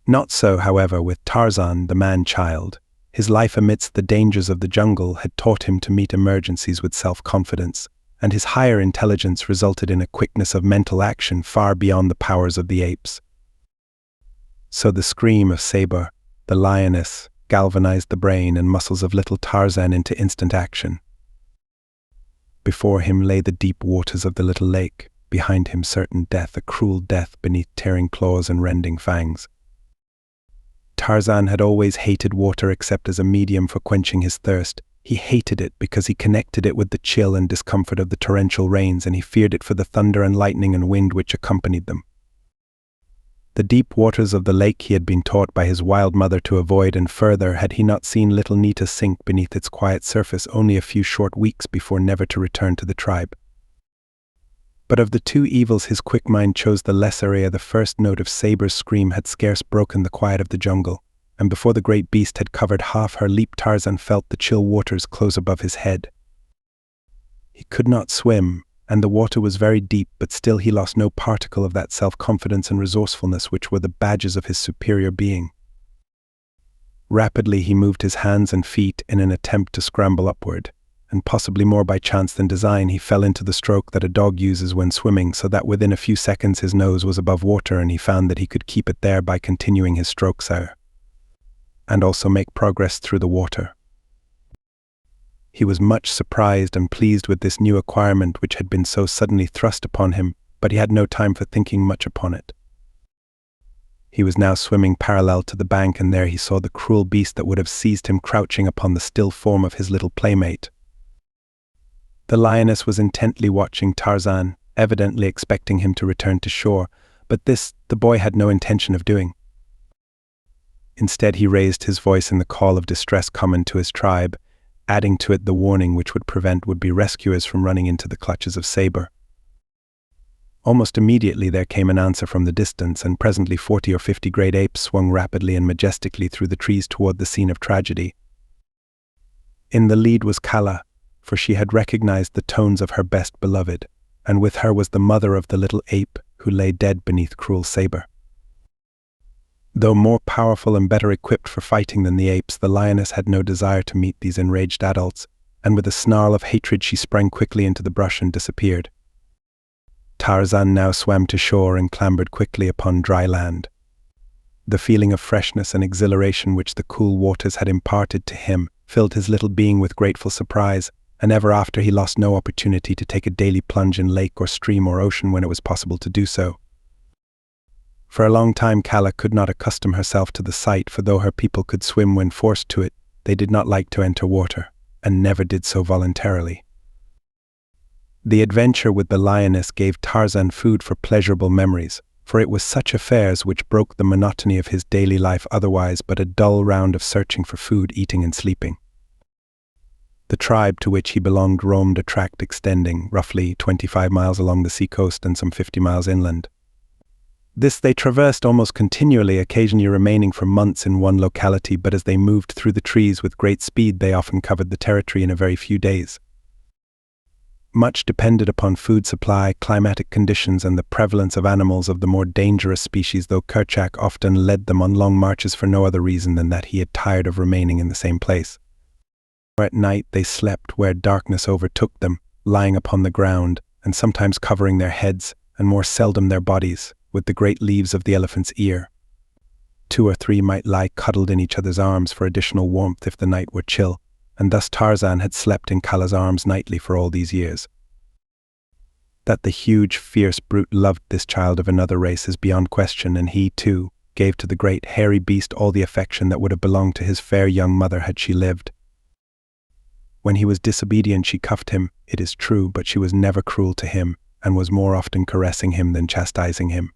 Not so, however, with Tarzan, the man-child. His life amidst the dangers of the jungle had taught him to meet emergencies with self-confidence, and his higher intelligence resulted in a quickness of mental action far beyond the powers of the apes. So the scream of Saber, the lioness, galvanized the brain and muscles of little Tarzan into instant action. Before him lay the deep waters of the little lake, behind him certain death, a cruel death beneath tearing claws and rending fangs. Tarzan had always hated water except as a medium for quenching his thirst. He hated it because he connected it with the chill and discomfort of the torrential rains, and he feared it for the thunder and lightning and wind which accompanied them. The deep waters of the lake he had been taught by his wild mother to avoid, and further had he not seen little Nita sink beneath its quiet surface only a few short weeks before, never to return to the tribe. But of the two evils his quick mind chose the lesser, ere the first note of Saber's scream had scarce broken the quiet of the jungle, and before the great beast had covered half her leap Tarzan felt the chill waters close above his head. He could not swim, and the water was very deep, but still he lost no particle of that self-confidence and resourcefulness which were the badges of his superior being. Rapidly he moved his hands and feet in an attempt to scramble upward, and possibly more by chance than design he fell into the stroke that a dog uses when swimming, so that within a few seconds his nose was above water, and he found that he could keep it there by continuing his strokes and also make progress through the water. He was much surprised and pleased with this new acquirement which had been so suddenly thrust upon him, but he had no time for thinking much upon it. He was now swimming parallel to the bank, and there he saw the cruel beast that would have seized him crouching upon the still form of his little playmate. The lioness was intently watching Tarzan, evidently expecting him to return to shore, but this the boy had no intention of doing. Instead he raised his voice in the call of distress common to his tribe, adding to it the warning which would prevent would-be rescuers from running into the clutches of Saber. Almost immediately there came an answer from the distance, and presently 40 or 50 great apes swung rapidly and majestically through the trees toward the scene of tragedy. In the lead was Kala, for she had recognized the tones of her best beloved, and with her was the mother of the little ape who lay dead beneath cruel Saber. Though more powerful and better equipped for fighting than the apes, the lioness had no desire to meet these enraged adults, and with a snarl of hatred she sprang quickly into the brush and disappeared. Tarzan now swam to shore and clambered quickly upon dry land. The feeling of freshness and exhilaration which the cool waters had imparted to him filled his little being with grateful surprise, and ever after he lost no opportunity to take a daily plunge in lake or stream or ocean when it was possible to do so. For a long time Calla could not accustom herself to the sight, for though her people could swim when forced to it, they did not like to enter water, and never did so voluntarily. The adventure with the lioness gave Tarzan food for pleasurable memories, for it was such affairs which broke the monotony of his daily life, otherwise but a dull round of searching for food, eating and sleeping. The tribe to which he belonged roamed a tract extending roughly 25 miles along the seacoast and some 50 miles inland. This they traversed almost continually, occasionally remaining for months in one locality, but as they moved through the trees with great speed, they often covered the territory in a very few days. Much depended upon food supply, climatic conditions, and the prevalence of animals of the more dangerous species, though Kerchak often led them on long marches for no other reason than that he had tired of remaining in the same place. At night they slept where darkness overtook them, lying upon the ground, and sometimes covering their heads, and more seldom their bodies, with the great leaves of the elephant's ear. 2 or 3 might lie cuddled in each other's arms for additional warmth if the night were chill, and thus Tarzan had slept in Calla's arms nightly for all these years. That the huge, fierce brute loved this child of another race is beyond question, and he, too, gave to the great, hairy beast all the affection that would have belonged to his fair young mother had she lived. When he was disobedient she cuffed him, it is true, but she was never cruel to him, and was more often caressing him than chastising him.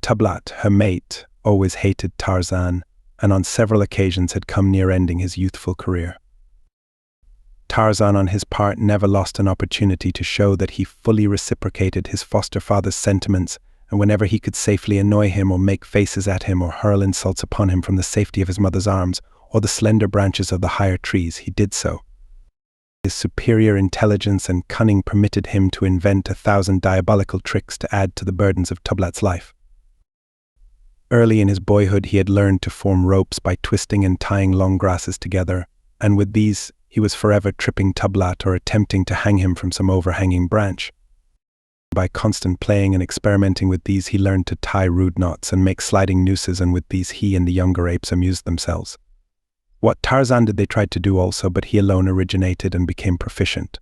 Tublat, her mate, always hated Tarzan, and on several occasions had come near ending his youthful career. Tarzan, on his part, never lost an opportunity to show that he fully reciprocated his foster father's sentiments, and whenever he could safely annoy him or make faces at him or hurl insults upon him from the safety of his mother's arms or the slender branches of the higher trees, he did so. His superior intelligence and cunning permitted him to invent 1,000 diabolical tricks to add to the burdens of Tublat's life. Early in his boyhood he had learned to form ropes by twisting and tying long grasses together, and with these he was forever tripping Tublat or attempting to hang him from some overhanging branch. By constant playing and experimenting with these he learned to tie rude knots and make sliding nooses, and with these he and the younger apes amused themselves. What Tarzan did they tried to do also, but he alone originated and became proficient.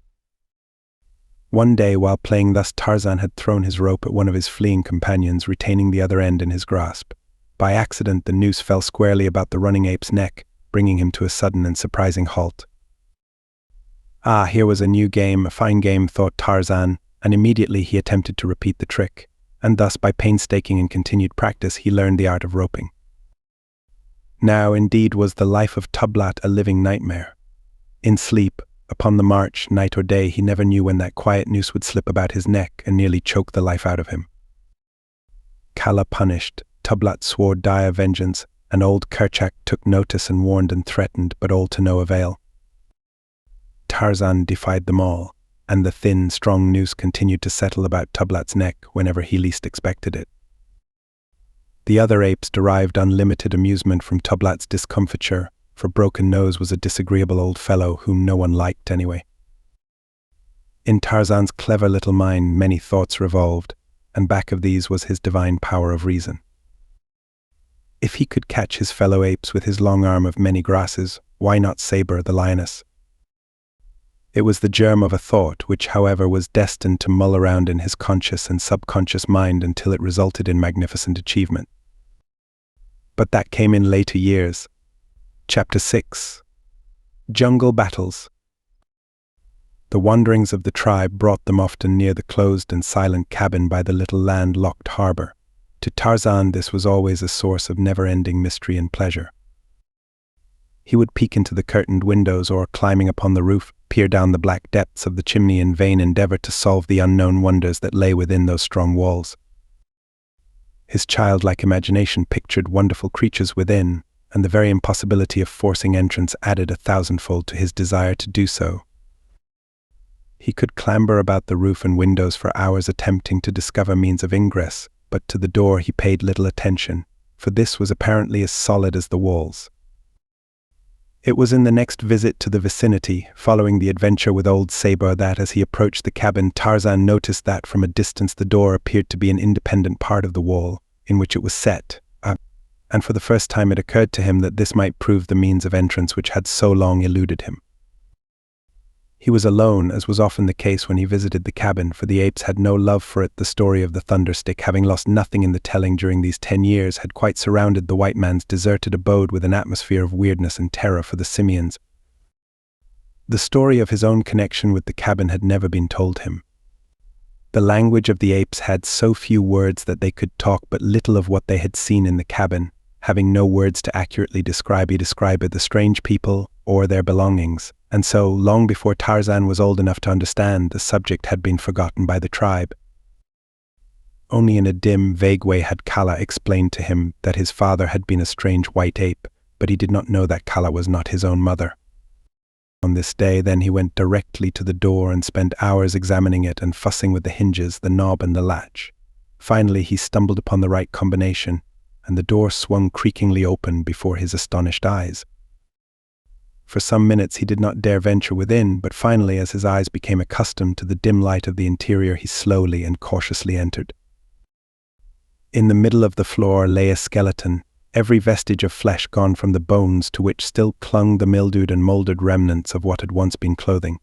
One day, while playing thus, Tarzan had thrown his rope at one of his fleeing companions, retaining the other end in his grasp. By accident, the noose fell squarely about the running ape's neck, bringing him to a sudden and surprising halt. Ah, here was a new game, a fine game, thought Tarzan, and immediately he attempted to repeat the trick, and thus by painstaking and continued practice he learned the art of roping. Now, indeed, was the life of Tublat a living nightmare. In sleep, upon the march, night or day, he never knew when that quiet noose would slip about his neck and nearly choke the life out of him. Calla punished, Tublat swore dire vengeance, and old Kerchak took notice and warned and threatened, but all to no avail. Tarzan defied them all, and the thin, strong noose continued to settle about Tublat's neck whenever he least expected it. The other apes derived unlimited amusement from Tublat's discomfiture, for Broken Nose was a disagreeable old fellow whom no one liked anyway. In Tarzan's clever little mind many thoughts revolved, and back of these was his divine power of reason. If he could catch his fellow apes with his long arm of many grasses, why not Saber the lioness? It was the germ of a thought which, however, was destined to mull around in his conscious and subconscious mind until it resulted in magnificent achievement. But that came in later years. Chapter 6. Jungle Battles. The wanderings of the tribe brought them often near the closed and silent cabin by the little land-locked harbor. To Tarzan this was always a source of never-ending mystery and pleasure. He would peek into the curtained windows or, climbing upon the roof, peer down the black depths of the chimney in vain endeavor to solve the unknown wonders that lay within those strong walls. His childlike imagination pictured wonderful creatures within, and the very impossibility of forcing entrance added 1,000-fold to his desire to do so. He could clamber about the roof and windows for hours attempting to discover means of ingress, but to the door he paid little attention, for this was apparently as solid as the walls. It was in the next visit to the vicinity, following the adventure with old Saber, that as he approached the cabin, Tarzan noticed that from a distance the door appeared to be an independent part of the wall, in which it was set. and for the first time it occurred to him that this might prove the means of entrance which had so long eluded him. He was alone, as was often the case when he visited the cabin, for the apes had no love for it. The story of the thunderstick, having lost nothing in the telling during these 10 years, had quite surrounded the white man's deserted abode with an atmosphere of weirdness and terror for the simians. The story of his own connection with the cabin had never been told him. The language of the apes had so few words that they could talk but little of what they had seen in the cabin, having no words to accurately describe either the strange people or their belongings, and so, long before Tarzan was old enough to understand, the subject had been forgotten by the tribe. Only in a dim, vague way had Kala explained to him that his father had been a strange white ape, but he did not know that Kala was not his own mother. On this day, then, he went directly to the door and spent hours examining it and fussing with the hinges, the knob and the latch. Finally, he stumbled upon the right combination, and the door swung creakingly open before his astonished eyes. For some minutes he did not dare venture within, but finally, as his eyes became accustomed to the dim light of the interior, he slowly and cautiously entered. In the middle of the floor lay a skeleton, every vestige of flesh gone from the bones, to which still clung the mildewed and mouldered remnants of what had once been clothing.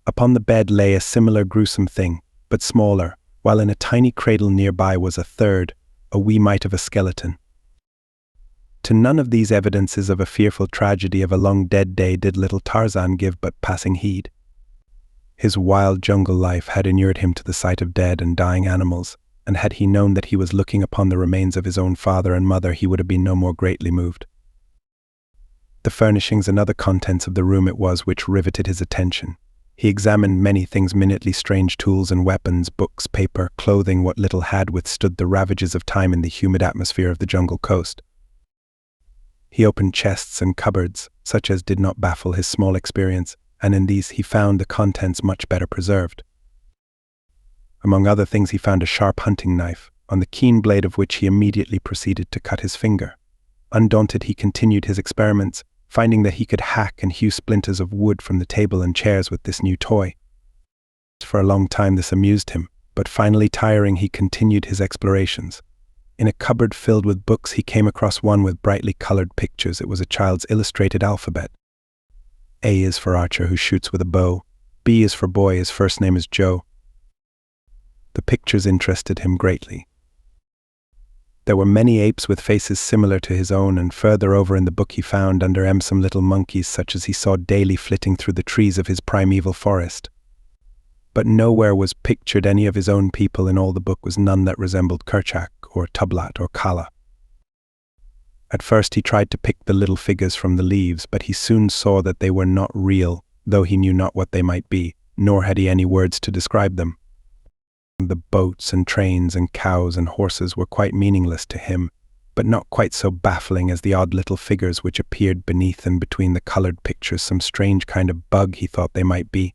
Upon the bed lay a similar gruesome thing, but smaller, while in a tiny cradle nearby was a third, a wee mite of a skeleton. To none of these evidences of a fearful tragedy of a long-dead day did little Tarzan give but passing heed. His wild jungle life had inured him to the sight of dead and dying animals, and had he known that he was looking upon the remains of his own father and mother, he would have been no more greatly moved. The furnishings and other contents of the room it was which riveted his attention. He examined many things minutely, strange tools and weapons, books, paper, clothing, what little had withstood the ravages of time in the humid atmosphere of the jungle coast. He opened chests and cupboards, such as did not baffle his small experience, and in these he found the contents much better preserved. Among other things he found a sharp hunting knife, on the keen blade of which he immediately proceeded to cut his finger. Undaunted, he continued his experiments, finding that he could hack and hew splinters of wood from the table and chairs with this new toy. For a long time this amused him, but finally tiring, he continued his explorations. In a cupboard filled with books he came across one with brightly colored pictures. It was a child's illustrated alphabet. A is for archer who shoots with a bow. B is for boy, his first name is Joe. The pictures interested him greatly. There were many apes with faces similar to his own, and further over in the book he found under M some little monkeys such as he saw daily flitting through the trees of his primeval forest. But nowhere was pictured any of his own people. In all the book was none that resembled Kerchak or Tublat or Kala. At first he tried to pick the little figures from the leaves, but he soon saw that they were not real, though he knew not what they might be, nor had he any words to describe them. The boats and trains and cows and horses were quite meaningless to him, but not quite so baffling as the odd little figures which appeared beneath and between the colored pictures. Some strange kind of bug he thought they might be.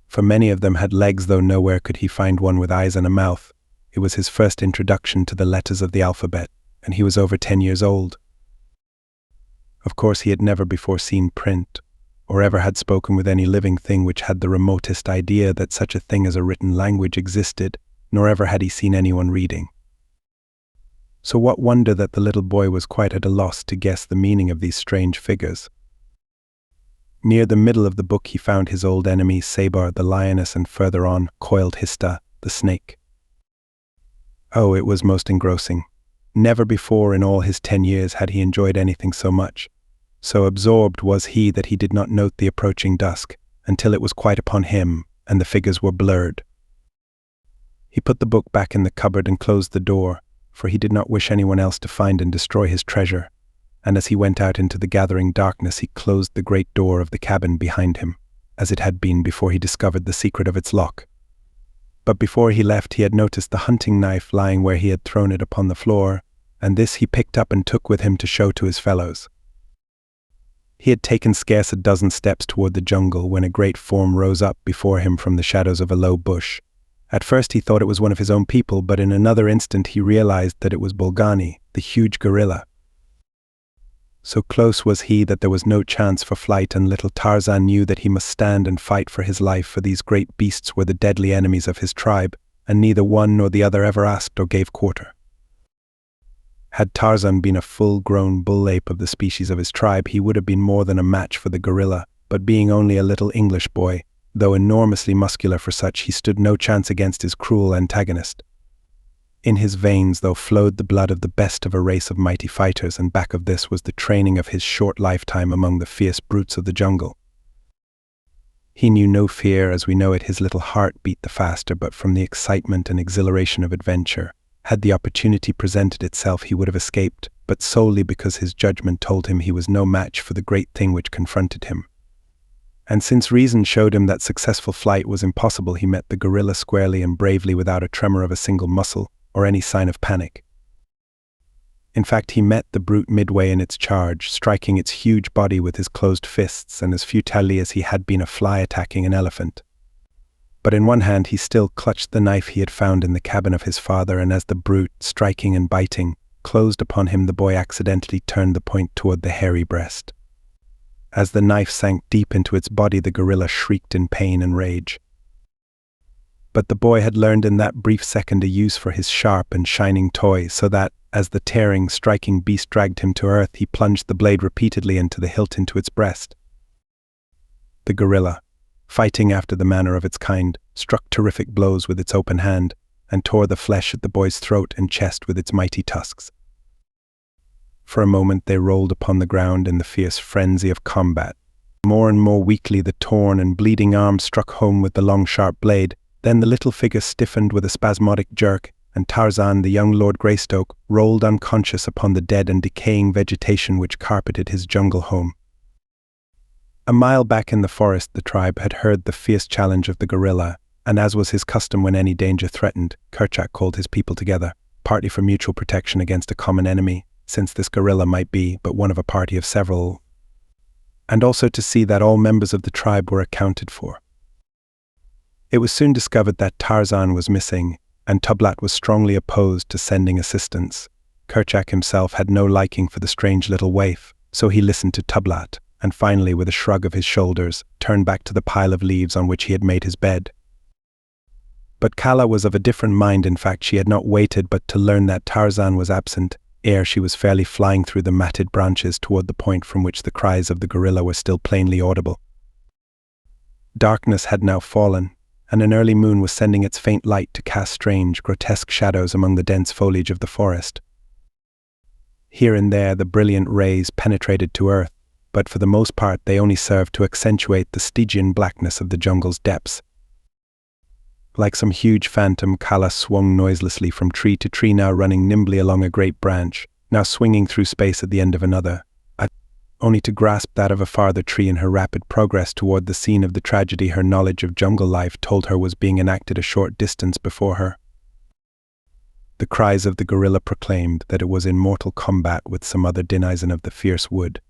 For many of them had legs, though nowhere could he find one with eyes and a mouth. It was his first introduction to the letters of the alphabet, and he was over 10 years old. Of course he had never before seen print, or ever had spoken with any living thing which had the remotest idea that such a thing as a written language existed, nor ever had he seen anyone reading. So what wonder that the little boy was quite at a loss to guess the meaning of these strange figures. Near the middle of the book he found his old enemy Sabar the lioness, and further on coiled Hista the snake. Oh, it was most engrossing. Never before in all his 10 years had he enjoyed anything so much. So absorbed was he that he did not note the approaching dusk, until it was quite upon him, and the figures were blurred. He put the book back in the cupboard and closed the door, for he did not wish anyone else to find and destroy his treasure, and as he went out into the gathering darkness he closed the great door of the cabin behind him, as it had been before he discovered the secret of its lock. But before he left he had noticed the hunting knife lying where he had thrown it upon the floor, and this he picked up and took with him to show to his fellows. He had taken scarce a dozen steps toward the jungle when a great form rose up before him from the shadows of a low bush. At first he thought it was one of his own people, but in another instant he realized that it was Bolgani, the huge gorilla. So close was he that there was no chance for flight, and little Tarzan knew that he must stand and fight for his life, for these great beasts were the deadly enemies of his tribe, and neither one nor the other ever asked or gave quarter. Had Tarzan been a full-grown bull ape of the species of his tribe, he would have been more than a match for the gorilla, but being only a little English boy, though enormously muscular for such, he stood no chance against his cruel antagonist. In his veins, though, flowed the blood of the best of a race of mighty fighters, and back of this was the training of his short lifetime among the fierce brutes of the jungle. He knew no fear, as we know it. His little heart beat the faster, but from the excitement and exhilaration of adventure. Had the opportunity presented itself, he would have escaped, but solely because his judgment told him he was no match for the great thing which confronted him. And since reason showed him that successful flight was impossible, he met the gorilla squarely and bravely, without a tremor of a single muscle or any sign of panic. In fact, he met the brute midway in its charge, striking its huge body with his closed fists, and as futilely as he had been a fly attacking an elephant. But in one hand he still clutched the knife he had found in the cabin of his father, and as the brute, striking and biting, closed upon him, the boy accidentally turned the point toward the hairy breast. As the knife sank deep into its body, the gorilla shrieked in pain and rage. But the boy had learned in that brief second a use for his sharp and shining toy, so that, as the tearing, striking beast dragged him to earth, he plunged the blade repeatedly into the hilt into its breast. The gorilla, fighting after the manner of its kind, struck terrific blows with its open hand, and tore the flesh at the boy's throat and chest with its mighty tusks. For a moment they rolled upon the ground in the fierce frenzy of combat. More and more weakly the torn and bleeding arm struck home with the long sharp blade. Then the little figure stiffened with a spasmodic jerk, and Tarzan, the young Lord Greystoke, rolled unconscious upon the dead and decaying vegetation which carpeted his jungle home. A mile back in the forest the tribe had heard the fierce challenge of the gorilla, and as was his custom when any danger threatened, Kerchak called his people together, partly for mutual protection against a common enemy, since this gorilla might be but one of a party of several, and also to see that all members of the tribe were accounted for. It was soon discovered that Tarzan was missing, and Tublat was strongly opposed to sending assistance. Kerchak himself had no liking for the strange little waif, so he listened to Tublat, and finally, with a shrug of his shoulders, turned back to the pile of leaves on which he had made his bed. But Kala was of a different mind. In fact, she had not waited but to learn that Tarzan was absent, ere she was fairly flying through the matted branches toward the point from which the cries of the gorilla were still plainly audible. Darkness had now fallen, and an early moon was sending its faint light to cast strange, grotesque shadows among the dense foliage of the forest. Here and there the brilliant rays penetrated to earth, but for the most part they only served to accentuate the Stygian blackness of the jungle's depths. Like some huge phantom, Kala swung noiselessly from tree to tree, now running nimbly along a great branch, now swinging through space at the end of another, only to grasp that of a farther tree. In her rapid progress toward the scene of the tragedy, her knowledge of jungle life told her was being enacted a short distance before her. The cries of the gorilla proclaimed that it was in mortal combat with some other denizen of the fierce wood.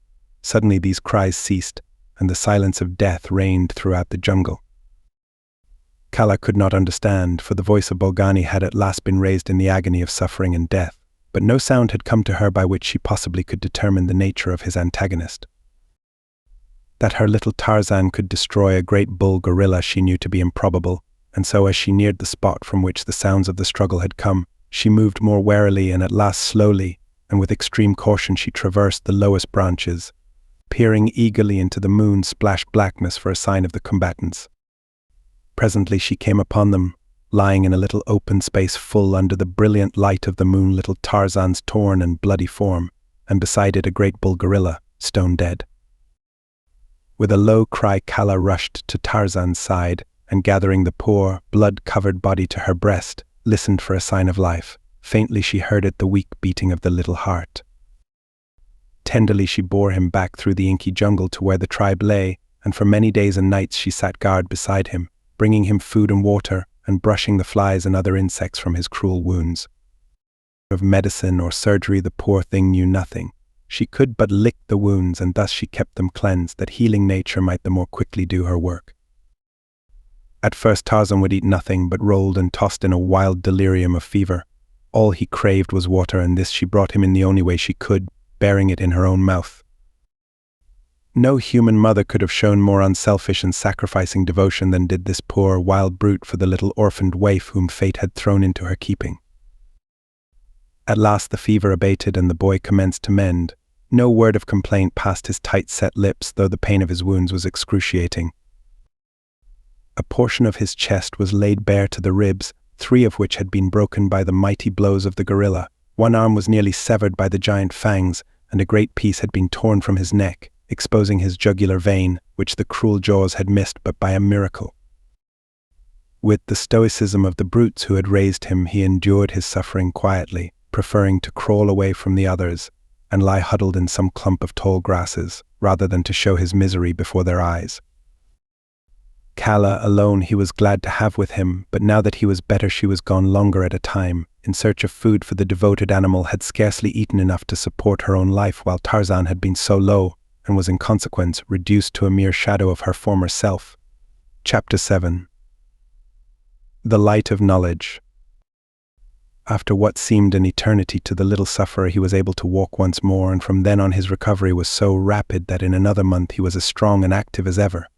Suddenly these cries ceased, and the silence of death reigned throughout the jungle. Kala could not understand, for the voice of Bolgani had at last been raised in the agony of suffering and death, but no sound had come to her by which she possibly could determine the nature of his antagonist. That her little Tarzan could destroy a great bull gorilla she knew to be improbable, and so as she neared the spot from which the sounds of the struggle had come, she moved more warily and at last slowly, and with extreme caution she traversed the lowest branches, peering eagerly into the moon-splashed blackness for a sign of the combatants. Presently she came upon them, lying in a little open space full under the brilliant light of the moon, little Tarzan's torn and bloody form, and beside it a great bull gorilla, stone dead. With a low cry, Kala rushed to Tarzan's side, and gathering the poor, blood-covered body to her breast, listened for a sign of life. Faintly she heard it, the weak beating of the little heart. Tenderly she bore him back through the inky jungle to where the tribe lay, and for many days and nights she sat guard beside him, bringing him food and water, and brushing the flies and other insects from his cruel wounds. Of medicine or surgery the poor thing knew nothing. She could but lick the wounds, and thus she kept them cleansed, that healing nature might the more quickly do her work. At first Tarzan would eat nothing, but rolled and tossed in a wild delirium of fever. All he craved was water, and this she brought him in the only way she could, bearing it in her own mouth. No human mother could have shown more unselfish and sacrificing devotion than did this poor, wild brute for the little orphaned waif whom fate had thrown into her keeping. At last the fever abated and the boy commenced to mend. No word of complaint passed his tight-set lips, though the pain of his wounds was excruciating. A portion of his chest was laid bare to the ribs, 3 of which had been broken by the mighty blows of the gorilla. One arm was nearly severed by the giant fangs, and a great piece had been torn from his neck, exposing his jugular vein, which the cruel jaws had missed but by a miracle. With the stoicism of the brutes who had raised him, he endured his suffering quietly, preferring to crawl away from the others and lie huddled in some clump of tall grasses, rather than to show his misery before their eyes. Kala alone he was glad to have with him, but now that he was better she was gone longer at a time, in search of food, for the devoted animal had scarcely eaten enough to support her own life, while Tarzan had been so low, and was in consequence reduced to a mere shadow of her former self. Chapter 7. The Light of Knowledge. After what seemed an eternity to the little sufferer, he was able to walk once more, and from then on his recovery was so rapid that in another month he was as strong and active as ever.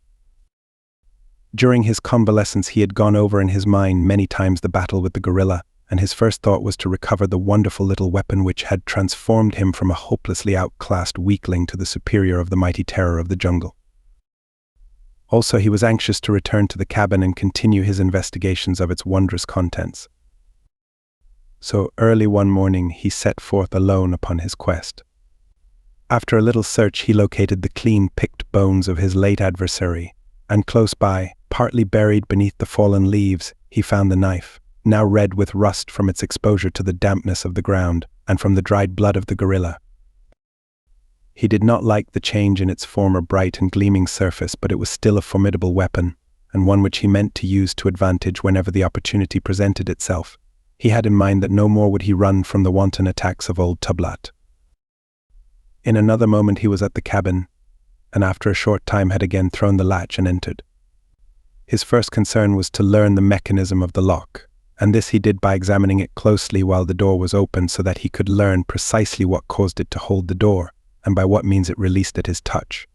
During his convalescence he had gone over in his mind many times the battle with the gorilla, and his first thought was to recover the wonderful little weapon which had transformed him from a hopelessly outclassed weakling to the superior of the mighty terror of the jungle. Also, he was anxious to return to the cabin and continue his investigations of its wondrous contents. So early one morning he set forth alone upon his quest. After a little search he located the clean-picked bones of his late adversary, and close by, partly buried beneath the fallen leaves, he found the knife, now red with rust from its exposure to the dampness of the ground and from the dried blood of the gorilla. He did not like the change in its former bright and gleaming surface, but it was still a formidable weapon, and one which he meant to use to advantage whenever the opportunity presented itself. He had in mind that no more would he run from the wanton attacks of old Tublat. In another moment he was at the cabin, and after a short time had again thrown the latch and entered. His first concern was to learn the mechanism of the lock, and this he did by examining it closely while the door was open, so that he could learn precisely what caused it to hold the door, and by what means it released at his touch.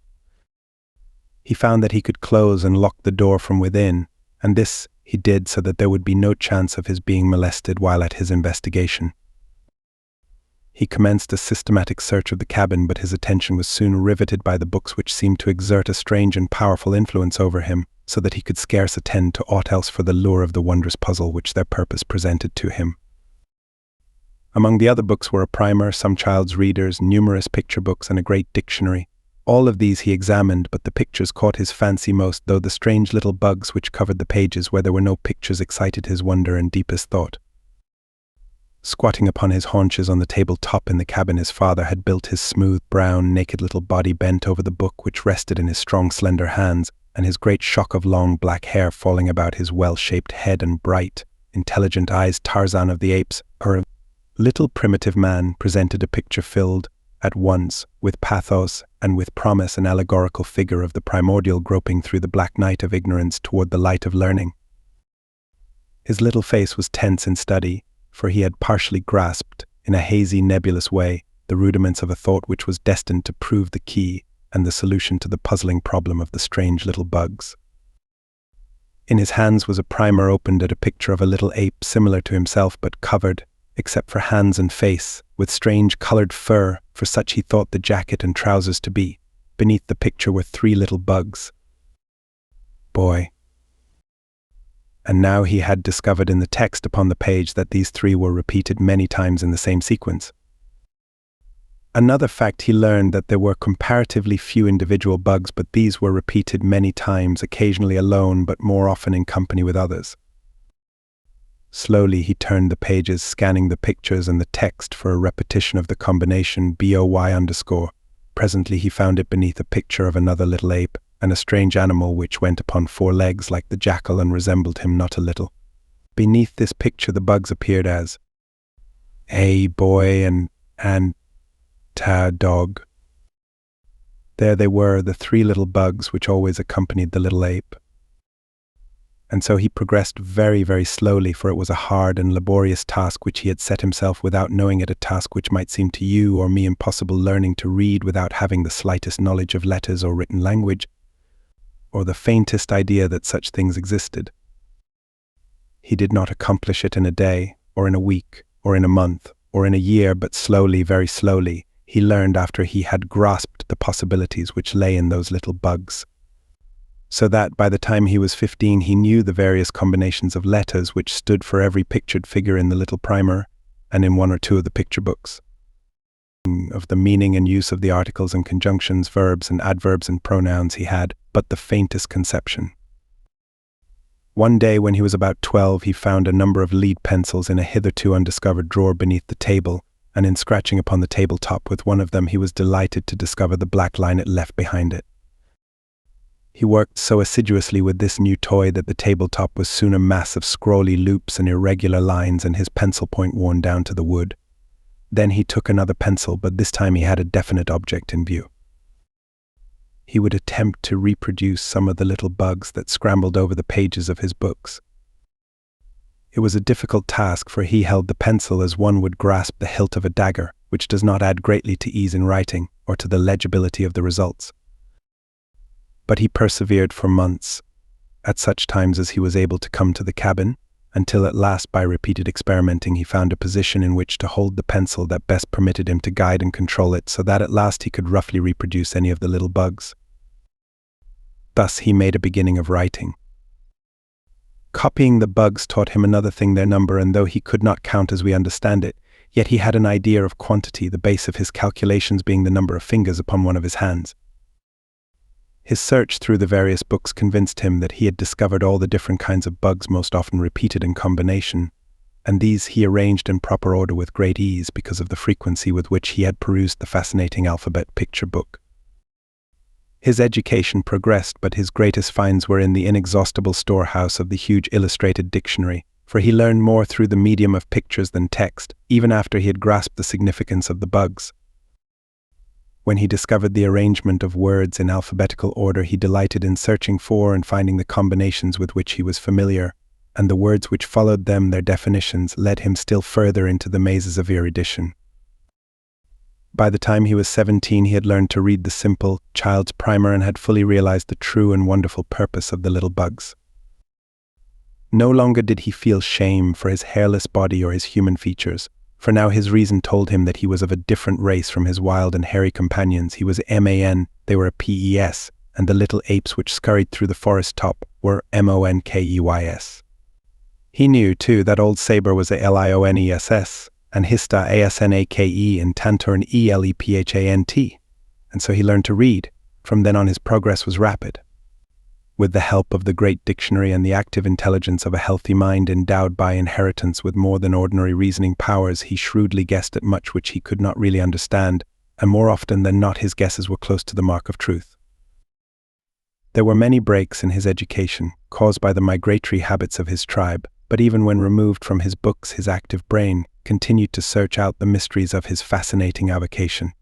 He found that he could close and lock the door from within, and this he did so that there would be no chance of his being molested while at his investigation. He commenced a systematic search of the cabin, but his attention was soon riveted by the books, which seemed to exert a strange and powerful influence over him, so that he could scarce attend to aught else for the lure of the wondrous puzzle which their purpose presented to him. Among the other books were a primer, some child's readers, numerous picture books, and a great dictionary. All of these he examined, but the pictures caught his fancy most, though the strange little bugs which covered the pages where there were no pictures excited his wonder and deepest thought. Squatting upon his haunches on the table-top in the cabin, his father had built his smooth, brown, naked little body bent over the book which rested in his strong, slender hands, and his great shock of long black hair falling about his well-shaped head and bright, intelligent eyes. Tarzan of the Apes, or little primitive man, presented a picture filled, at once, with pathos and with promise, an allegorical figure of the primordial groping through the black night of ignorance toward the light of learning. His little face was tense in study, for he had partially grasped, in a hazy, nebulous way, the rudiments of a thought which was destined to prove the key and the solution to the puzzling problem of the strange little bugs. In his hands was a primer opened at a picture of a little ape similar to himself, but covered, except for hands and face, with strange colored fur, for such he thought the jacket and trousers to be. Beneath the picture were 3 little bugs. Boy. And now he had discovered in the text upon the page that these 3 were repeated many times in the same sequence. Another fact he learned, that there were comparatively few individual bugs, but these were repeated many times, occasionally alone, but more often in company with others. Slowly he turned the pages, scanning the pictures and the text for a repetition of the combination BOY_. Presently he found it beneath a picture of another little ape, and a strange animal which went upon 4 legs like the jackal and resembled him not a little. Beneath this picture the bugs appeared as a boy and ta dog. There they were, the 3 little bugs which always accompanied the little ape. And so he progressed very, very slowly, for it was a hard and laborious task which he had set himself without knowing it, a task which might seem to you or me impossible, learning to read without having the slightest knowledge of letters or written language, or the faintest idea that such things existed. He did not accomplish it in a day, or in a week, or in a month, or in a year, but slowly, very slowly, he learned after he had grasped the possibilities which lay in those little bugs. So that by the time he was 15, he knew the various combinations of letters which stood for every pictured figure in the little primer and in one or two of the picture books, of the meaning and use of the articles and conjunctions, verbs and adverbs and pronouns he had but the faintest conception. One day when he was about 12, he found a number of lead pencils in a hitherto undiscovered drawer beneath the table, and in scratching upon the tabletop with one of them he was delighted to discover the black line it left behind it. He worked so assiduously with this new toy that the tabletop was soon a mass of scrolly loops and irregular lines, and his pencil point worn down to the wood. Then he took another pencil, but this time he had a definite object in view. He would attempt to reproduce some of the little bugs that scrambled over the pages of his books. It was a difficult task, for he held the pencil as one would grasp the hilt of a dagger, which does not add greatly to ease in writing or to the legibility of the results. But he persevered for months, at such times as he was able to come to the cabin, until at last, by repeated experimenting, he found a position in which to hold the pencil that best permitted him to guide and control it, so that at last he could roughly reproduce any of the little bugs. Thus he made a beginning of writing. Copying the bugs taught him another thing, their number, and though he could not count as we understand it, yet he had an idea of quantity, the base of his calculations being the number of fingers upon one of his hands. His search through the various books convinced him that he had discovered all the different kinds of bugs most often repeated in combination, and these he arranged in proper order with great ease because of the frequency with which he had perused the fascinating alphabet picture book. His education progressed, but his greatest finds were in the inexhaustible storehouse of the huge illustrated dictionary, for he learned more through the medium of pictures than text, even after he had grasped the significance of the bugs. When he discovered the arrangement of words in alphabetical order, he delighted in searching for and finding the combinations with which he was familiar, and the words which followed them, their definitions, led him still further into the mazes of erudition. By the time he was 17, he had learned to read the simple child's primer and had fully realized the true and wonderful purpose of the little bugs. No longer did he feel shame for his hairless body or his human features, for now his reason told him that he was of a different race from his wild and hairy companions. He was man, they were a pes, and the little apes which scurried through the forest top were monkeys. He knew, too, that old saber was a lioness, and hista asnake, and tantorn elephanT, and so he learned to read. From then on his progress was rapid. With the help of the great dictionary and the active intelligence of a healthy mind endowed by inheritance with more than ordinary reasoning powers, he shrewdly guessed at much which he could not really understand, and more often than not his guesses were close to the mark of truth. There were many breaks in his education, caused by the migratory habits of his tribe, but even when removed from his books, his active brain continued to search out the mysteries of his fascinating avocation.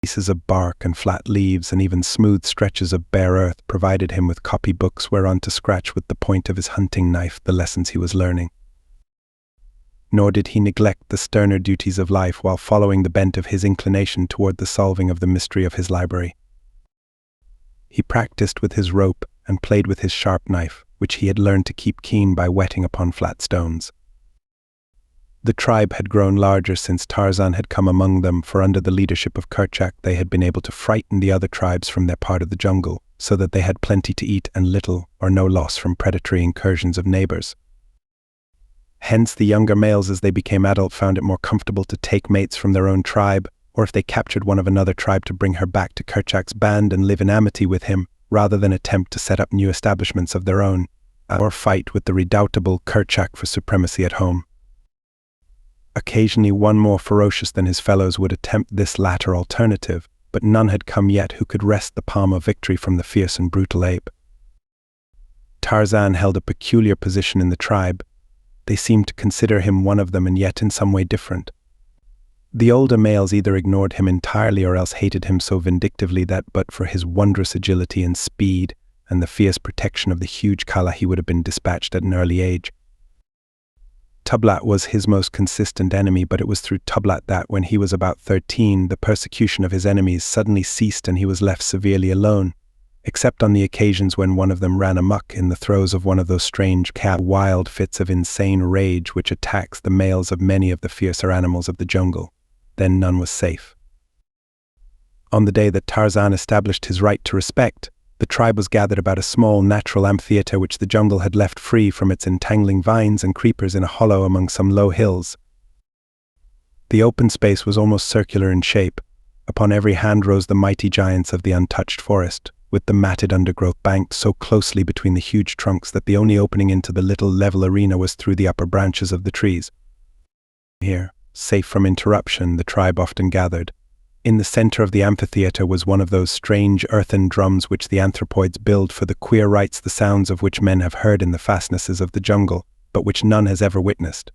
Pieces of bark and flat leaves and even smooth stretches of bare earth provided him with copybooks whereon to scratch with the point of his hunting knife the lessons he was learning. Nor did he neglect the sterner duties of life while following the bent of his inclination toward the solving of the mystery of his library. He practiced with his rope and played with his sharp knife, which he had learned to keep keen by whetting upon flat stones. The tribe had grown larger since Tarzan had come among them, for under the leadership of Kerchak they had been able to frighten the other tribes from their part of the jungle, so that they had plenty to eat and little or no loss from predatory incursions of neighbors. Hence the younger males, as they became adult, found it more comfortable to take mates from their own tribe, or if they captured one of another tribe, to bring her back to Kerchak's band and live in amity with him, rather than attempt to set up new establishments of their own, or fight with the redoubtable Kerchak for supremacy at home. Occasionally one more ferocious than his fellows would attempt this latter alternative, but none had come yet who could wrest the palm of victory from the fierce and brutal ape. Tarzan held a peculiar position in the tribe. They seemed to consider him one of them, and yet in some way different. The older males either ignored him entirely or else hated him so vindictively that, but for his wondrous agility and speed and the fierce protection of the huge Kala, he would have been dispatched at an early age. Tublat was his most consistent enemy, but it was through Tublat that, when he was about 13, the persecution of his enemies suddenly ceased and he was left severely alone, except on the occasions when one of them ran amok in the throes of one of those strange wild fits of insane rage which attacks the males of many of the fiercer animals of the jungle. Then none was safe. On the day that Tarzan established his right to respect, the tribe was gathered about a small natural amphitheater which the jungle had left free from its entangling vines and creepers in a hollow among some low hills. The open space was almost circular in shape. Upon every hand rose the mighty giants of the untouched forest, with the matted undergrowth banked so closely between the huge trunks that the only opening into the little level arena was through the upper branches of the trees. Here, safe from interruption, the tribe often gathered. In the center of the amphitheater was one of those strange earthen drums which the anthropoids build for the queer rites, the sounds of which men have heard in the fastnesses of the jungle, but which none has ever witnessed.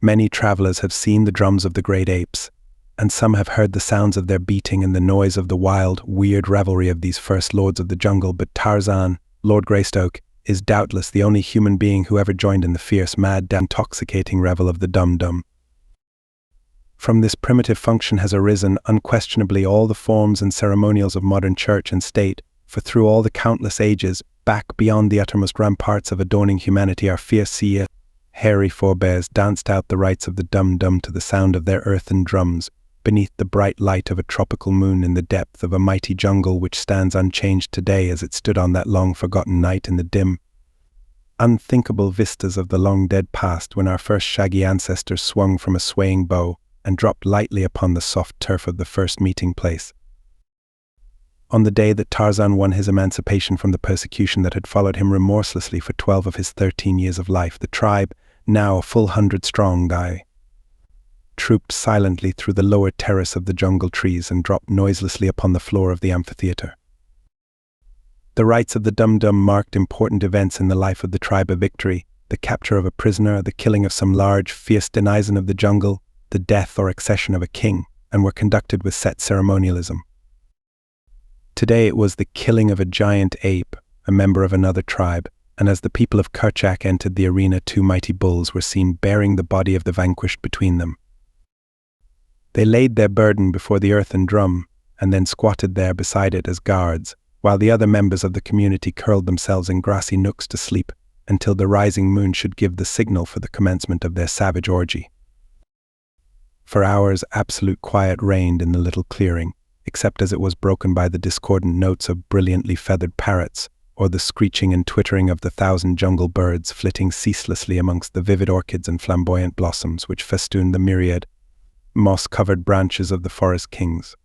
Many travelers have seen the drums of the great apes, and some have heard the sounds of their beating and the noise of the wild, weird revelry of these first lords of the jungle, but Tarzan, Lord Greystoke, is doubtless the only human being who ever joined in the fierce, mad, intoxicating revel of the dum-dum. From this primitive function has arisen unquestionably all the forms and ceremonials of modern church and state, for through all the countless ages, back beyond the uttermost ramparts of adorning humanity, our fierce hairy forebears danced out the rites of the dum-dum to the sound of their earthen drums, beneath the bright light of a tropical moon in the depth of a mighty jungle which stands unchanged today as it stood on that long-forgotten night in the dim, unthinkable vistas of the long-dead past when our first shaggy ancestors swung from a swaying bow and dropped lightly upon the soft turf of the first meeting place. On the day that Tarzan won his emancipation from the persecution that had followed him remorselessly for 12 of his 13 years of life, the tribe, now a full 100 strong, trooped silently through the lower terrace of the jungle trees and dropped noiselessly upon the floor of the amphitheater. The rites of the dum-dum marked important events in the life of the tribe: a victory, the capture of a prisoner, the killing of some large, fierce denizen of the jungle, the death or accession of a king, and were conducted with set ceremonialism. Today it was the killing of a giant ape, a member of another tribe, and as the people of Kerchak entered the arena, 2 mighty bulls were seen bearing the body of the vanquished between them. They laid their burden before the earthen drum, and then squatted there beside it as guards, while the other members of the community curled themselves in grassy nooks to sleep, until the rising moon should give the signal for the commencement of their savage orgy. For hours absolute quiet reigned in the little clearing, except as it was broken by the discordant notes of brilliantly feathered parrots, or the screeching and twittering of the 1,000 jungle birds flitting ceaselessly amongst the vivid orchids and flamboyant blossoms which festooned the myriad, moss-covered branches of the forest kings.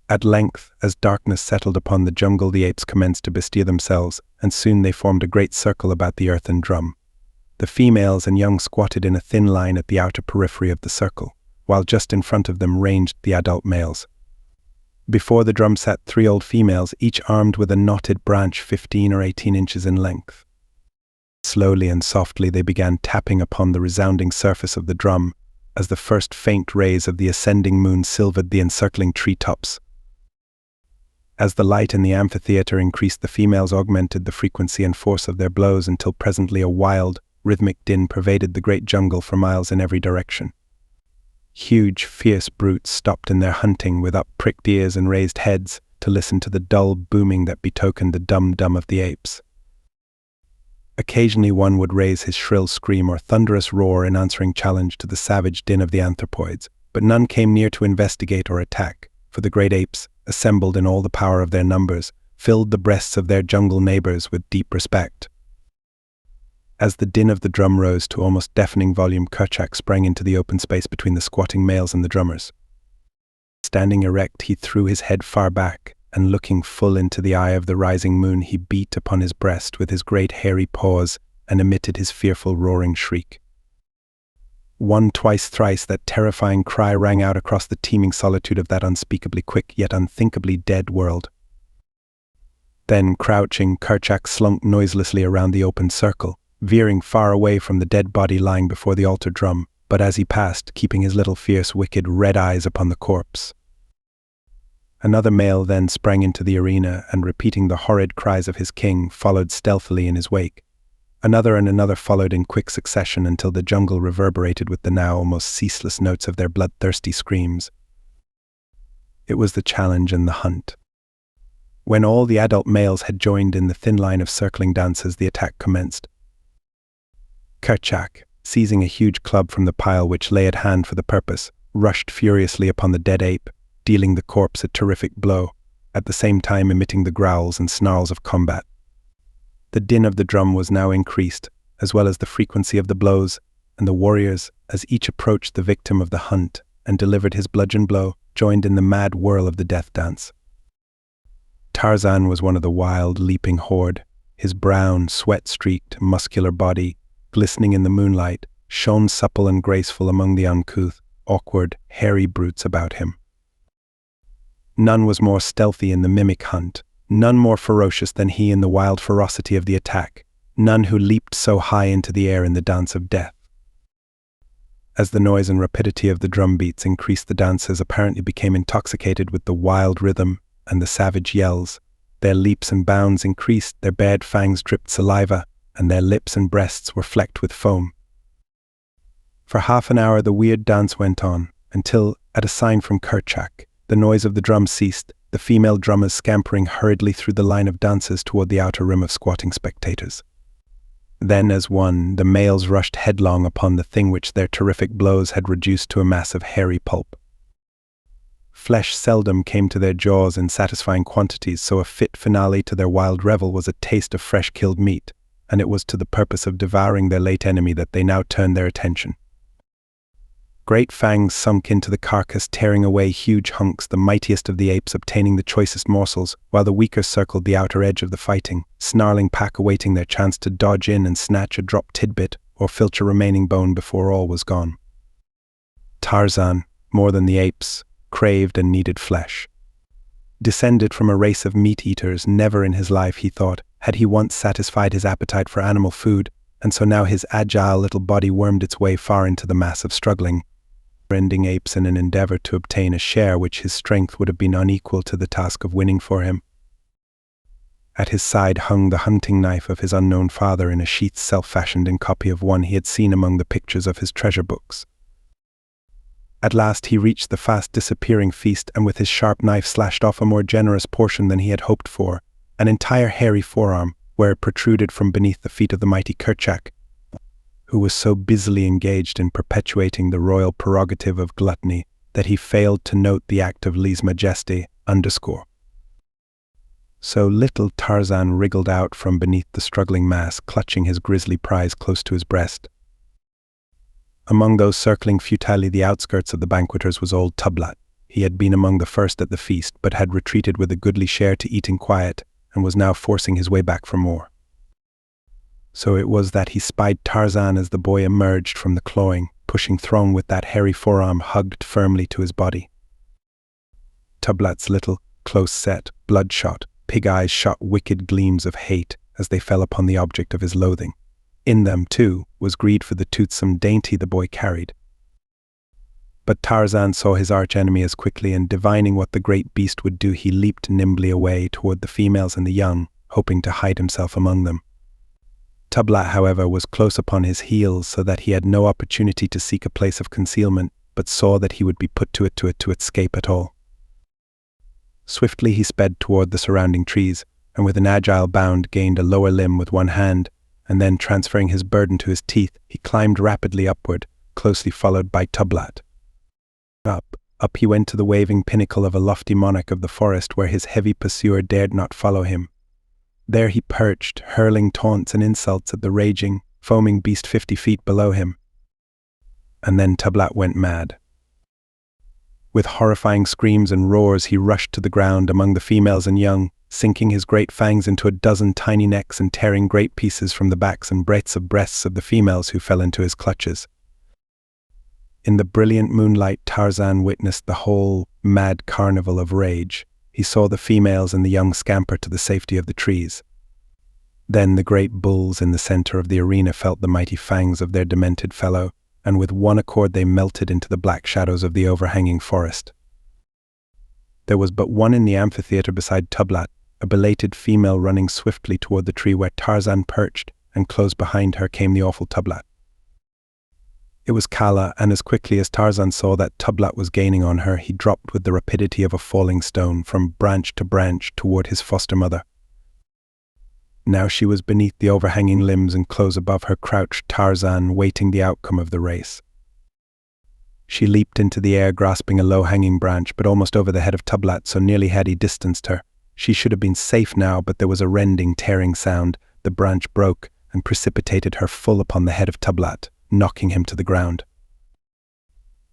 At length, as darkness settled upon the jungle, the apes commenced to bestir themselves, and soon they formed a great circle about the earthen drum. The females and young squatted in a thin line at the outer periphery of the circle, while just in front of them ranged the adult males. Before the drum sat 3 old females, each armed with a knotted branch 15 or 18 inches in length. Slowly and softly they began tapping upon the resounding surface of the drum, as the first faint rays of the ascending moon silvered the encircling treetops. As the light in the amphitheater increased, the females augmented the frequency and force of their blows until presently a wild, rhythmic din pervaded the great jungle for miles in every direction. Huge, fierce brutes stopped in their hunting with up-pricked ears and raised heads to listen to the dull booming that betokened the dum-dum of the apes. Occasionally one would raise his shrill scream or thunderous roar in answering challenge to the savage din of the anthropoids, but none came near to investigate or attack, for the great apes, assembled in all the power of their numbers, filled the breasts of their jungle neighbors with deep respect. As the din of the drum rose to almost deafening volume, Kerchak sprang into the open space between the squatting males and the drummers. Standing erect, he threw his head far back, and looking full into the eye of the rising moon, he beat upon his breast with his great hairy paws and emitted his fearful roaring shriek. One, twice, thrice that terrifying cry rang out across the teeming solitude of that unspeakably quick yet unthinkably dead world. Then, crouching, Kerchak slunk noiselessly around the open circle, veering far away from the dead body lying before the altar drum, but as he passed, keeping his little fierce, wicked, red eyes upon the corpse. Another male then sprang into the arena and, repeating the horrid cries of his king, followed stealthily in his wake. Another and another followed in quick succession until the jungle reverberated with the now almost ceaseless notes of their bloodthirsty screams. It was the challenge and the hunt. When all the adult males had joined in the thin line of circling dancers, the attack commenced. Kerchak, seizing a huge club from the pile which lay at hand for the purpose, rushed furiously upon the dead ape, dealing the corpse a terrific blow, at the same time emitting the growls and snarls of combat. The din of the drum was now increased, as well as the frequency of the blows, and the warriors, as each approached the victim of the hunt and delivered his bludgeon blow, joined in the mad whirl of the death dance. Tarzan was one of the wild, leaping horde. His brown, sweat-streaked, muscular body, glistening in the moonlight, shone supple and graceful among the uncouth, awkward, hairy brutes about him. None was more stealthy in the mimic hunt, none more ferocious than he in the wild ferocity of the attack, none who leaped so high into the air in the dance of death. As the noise and rapidity of the drum beats increased, the dancers apparently became intoxicated with the wild rhythm and the savage yells. Their leaps and bounds increased, their bared fangs dripped saliva, and their lips and breasts were flecked with foam. For half an hour the weird dance went on, until, at a sign from Kerchak, the noise of the drum ceased, the female drummers scampering hurriedly through the line of dancers toward the outer rim of squatting spectators. Then, as one, the males rushed headlong upon the thing which their terrific blows had reduced to a mass of hairy pulp. Flesh seldom came to their jaws in satisfying quantities, so a fit finale to their wild revel was a taste of fresh killed meat, and it was to the purpose of devouring their late enemy that they now turned their attention. Great fangs sunk into the carcass, tearing away huge hunks, the mightiest of the apes obtaining the choicest morsels, while the weaker circled the outer edge of the fighting, snarling pack awaiting their chance to dodge in and snatch a dropped tidbit or filch a remaining bone before all was gone. Tarzan, more than the apes, craved and needed flesh. Descended from a race of meat-eaters, never in his life, he thought, had he once satisfied his appetite for animal food, and so now his agile little body wormed its way far into the mass of struggling, rending apes in an endeavor to obtain a share which his strength would have been unequal to the task of winning for him. At his side hung the hunting knife of his unknown father in a sheath self-fashioned in copy of one he had seen among the pictures of his treasure books. At last he reached the fast-disappearing feast, and with his sharp knife slashed off a more generous portion than he had hoped for, an entire hairy forearm, where it protruded from beneath the feet of the mighty Kerchak, who was so busily engaged in perpetuating the royal prerogative of gluttony that he failed to note the act of lèse-majesté _. So little Tarzan wriggled out from beneath the struggling mass, clutching his grisly prize close to his breast. Among those circling futilely the outskirts of the banqueters was old Tublat. He had been among the first at the feast, but had retreated with a goodly share to eat in quiet, and was now forcing his way back for more. So it was that he spied Tarzan as the boy emerged from the clawing, pushing throng with that hairy forearm hugged firmly to his body. Tublat's little, close-set, bloodshot, pig eyes shot wicked gleams of hate as they fell upon the object of his loathing. In them, too, was greed for the toothsome dainty the boy carried. But Tarzan saw his arch-enemy as quickly, and divining what the great beast would do, he leaped nimbly away toward the females and the young, hoping to hide himself among them. Tublat, however, was close upon his heels, so that he had no opportunity to seek a place of concealment, but saw that he would be put to it to escape at all. Swiftly he sped toward the surrounding trees, and with an agile bound gained a lower limb with one hand, and then, transferring his burden to his teeth, he climbed rapidly upward, closely followed by Tublat. Up he went to the waving pinnacle of a lofty monarch of the forest, where his heavy pursuer dared not follow him. There he perched, hurling taunts and insults at the raging, foaming beast 50 feet below him. And then Tublat went mad. With horrifying screams and roars he rushed to the ground among the females and young, sinking his great fangs into a dozen tiny necks and tearing great pieces from the backs and breadths of breasts of the females who fell into his clutches. In the brilliant moonlight, Tarzan witnessed the whole mad carnival of rage. He saw the females and the young scamper to the safety of the trees. Then the great bulls in the center of the arena felt the mighty fangs of their demented fellow, and with one accord they melted into the black shadows of the overhanging forest. There was but one in the amphitheater beside Tublat, a belated female running swiftly toward the tree where Tarzan perched, and close behind her came the awful Tublat. It was Kala, and as quickly as Tarzan saw that Tublat was gaining on her, he dropped with the rapidity of a falling stone from branch to branch toward his foster mother. Now she was beneath the overhanging limbs, and close above her crouched Tarzan, waiting the outcome of the race. She leaped into the air, grasping a low-hanging branch, but almost over the head of Tublat, so nearly had he distanced her. She should have been safe now, but there was a rending, tearing sound. The branch broke and precipitated her full upon the head of Tublat, knocking him to the ground.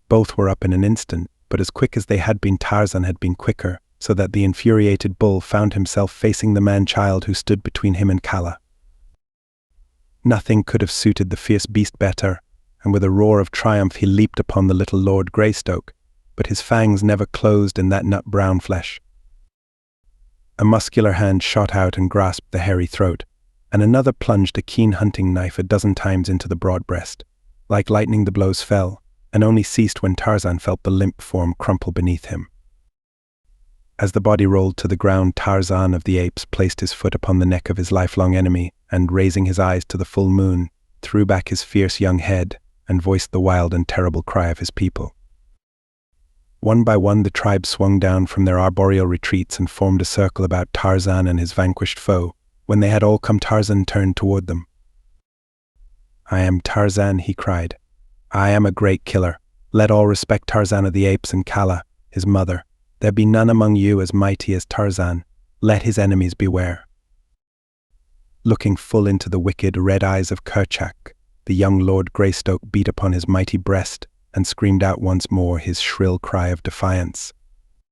Both were up in an instant, but as quick as they had been, Tarzan had been quicker, so that the infuriated bull found himself facing the man-child who stood between him and Kala. Nothing could have suited the fierce beast better, and with a roar of triumph he leaped upon the little Lord Greystoke, but his fangs never closed in that nut-brown flesh. A muscular hand shot out and grasped the hairy throat, and another plunged a keen hunting knife a dozen times into the broad breast. Like lightning the blows fell, and only ceased when Tarzan felt the limp form crumple beneath him. As the body rolled to the ground, Tarzan of the Apes placed his foot upon the neck of his lifelong enemy, and raising his eyes to the full moon, threw back his fierce young head, and voiced the wild and terrible cry of his people. One by one the tribe swung down from their arboreal retreats and formed a circle about Tarzan and his vanquished foe. When they had all come, Tarzan turned toward them. "I am Tarzan," he cried. "I am a great killer. Let all respect Tarzan of the Apes and Kala, his mother. There be none among you as mighty as Tarzan. Let his enemies beware." Looking full into the wicked red eyes of Kerchak, the young Lord Greystoke beat upon his mighty breast and screamed out once more his shrill cry of defiance.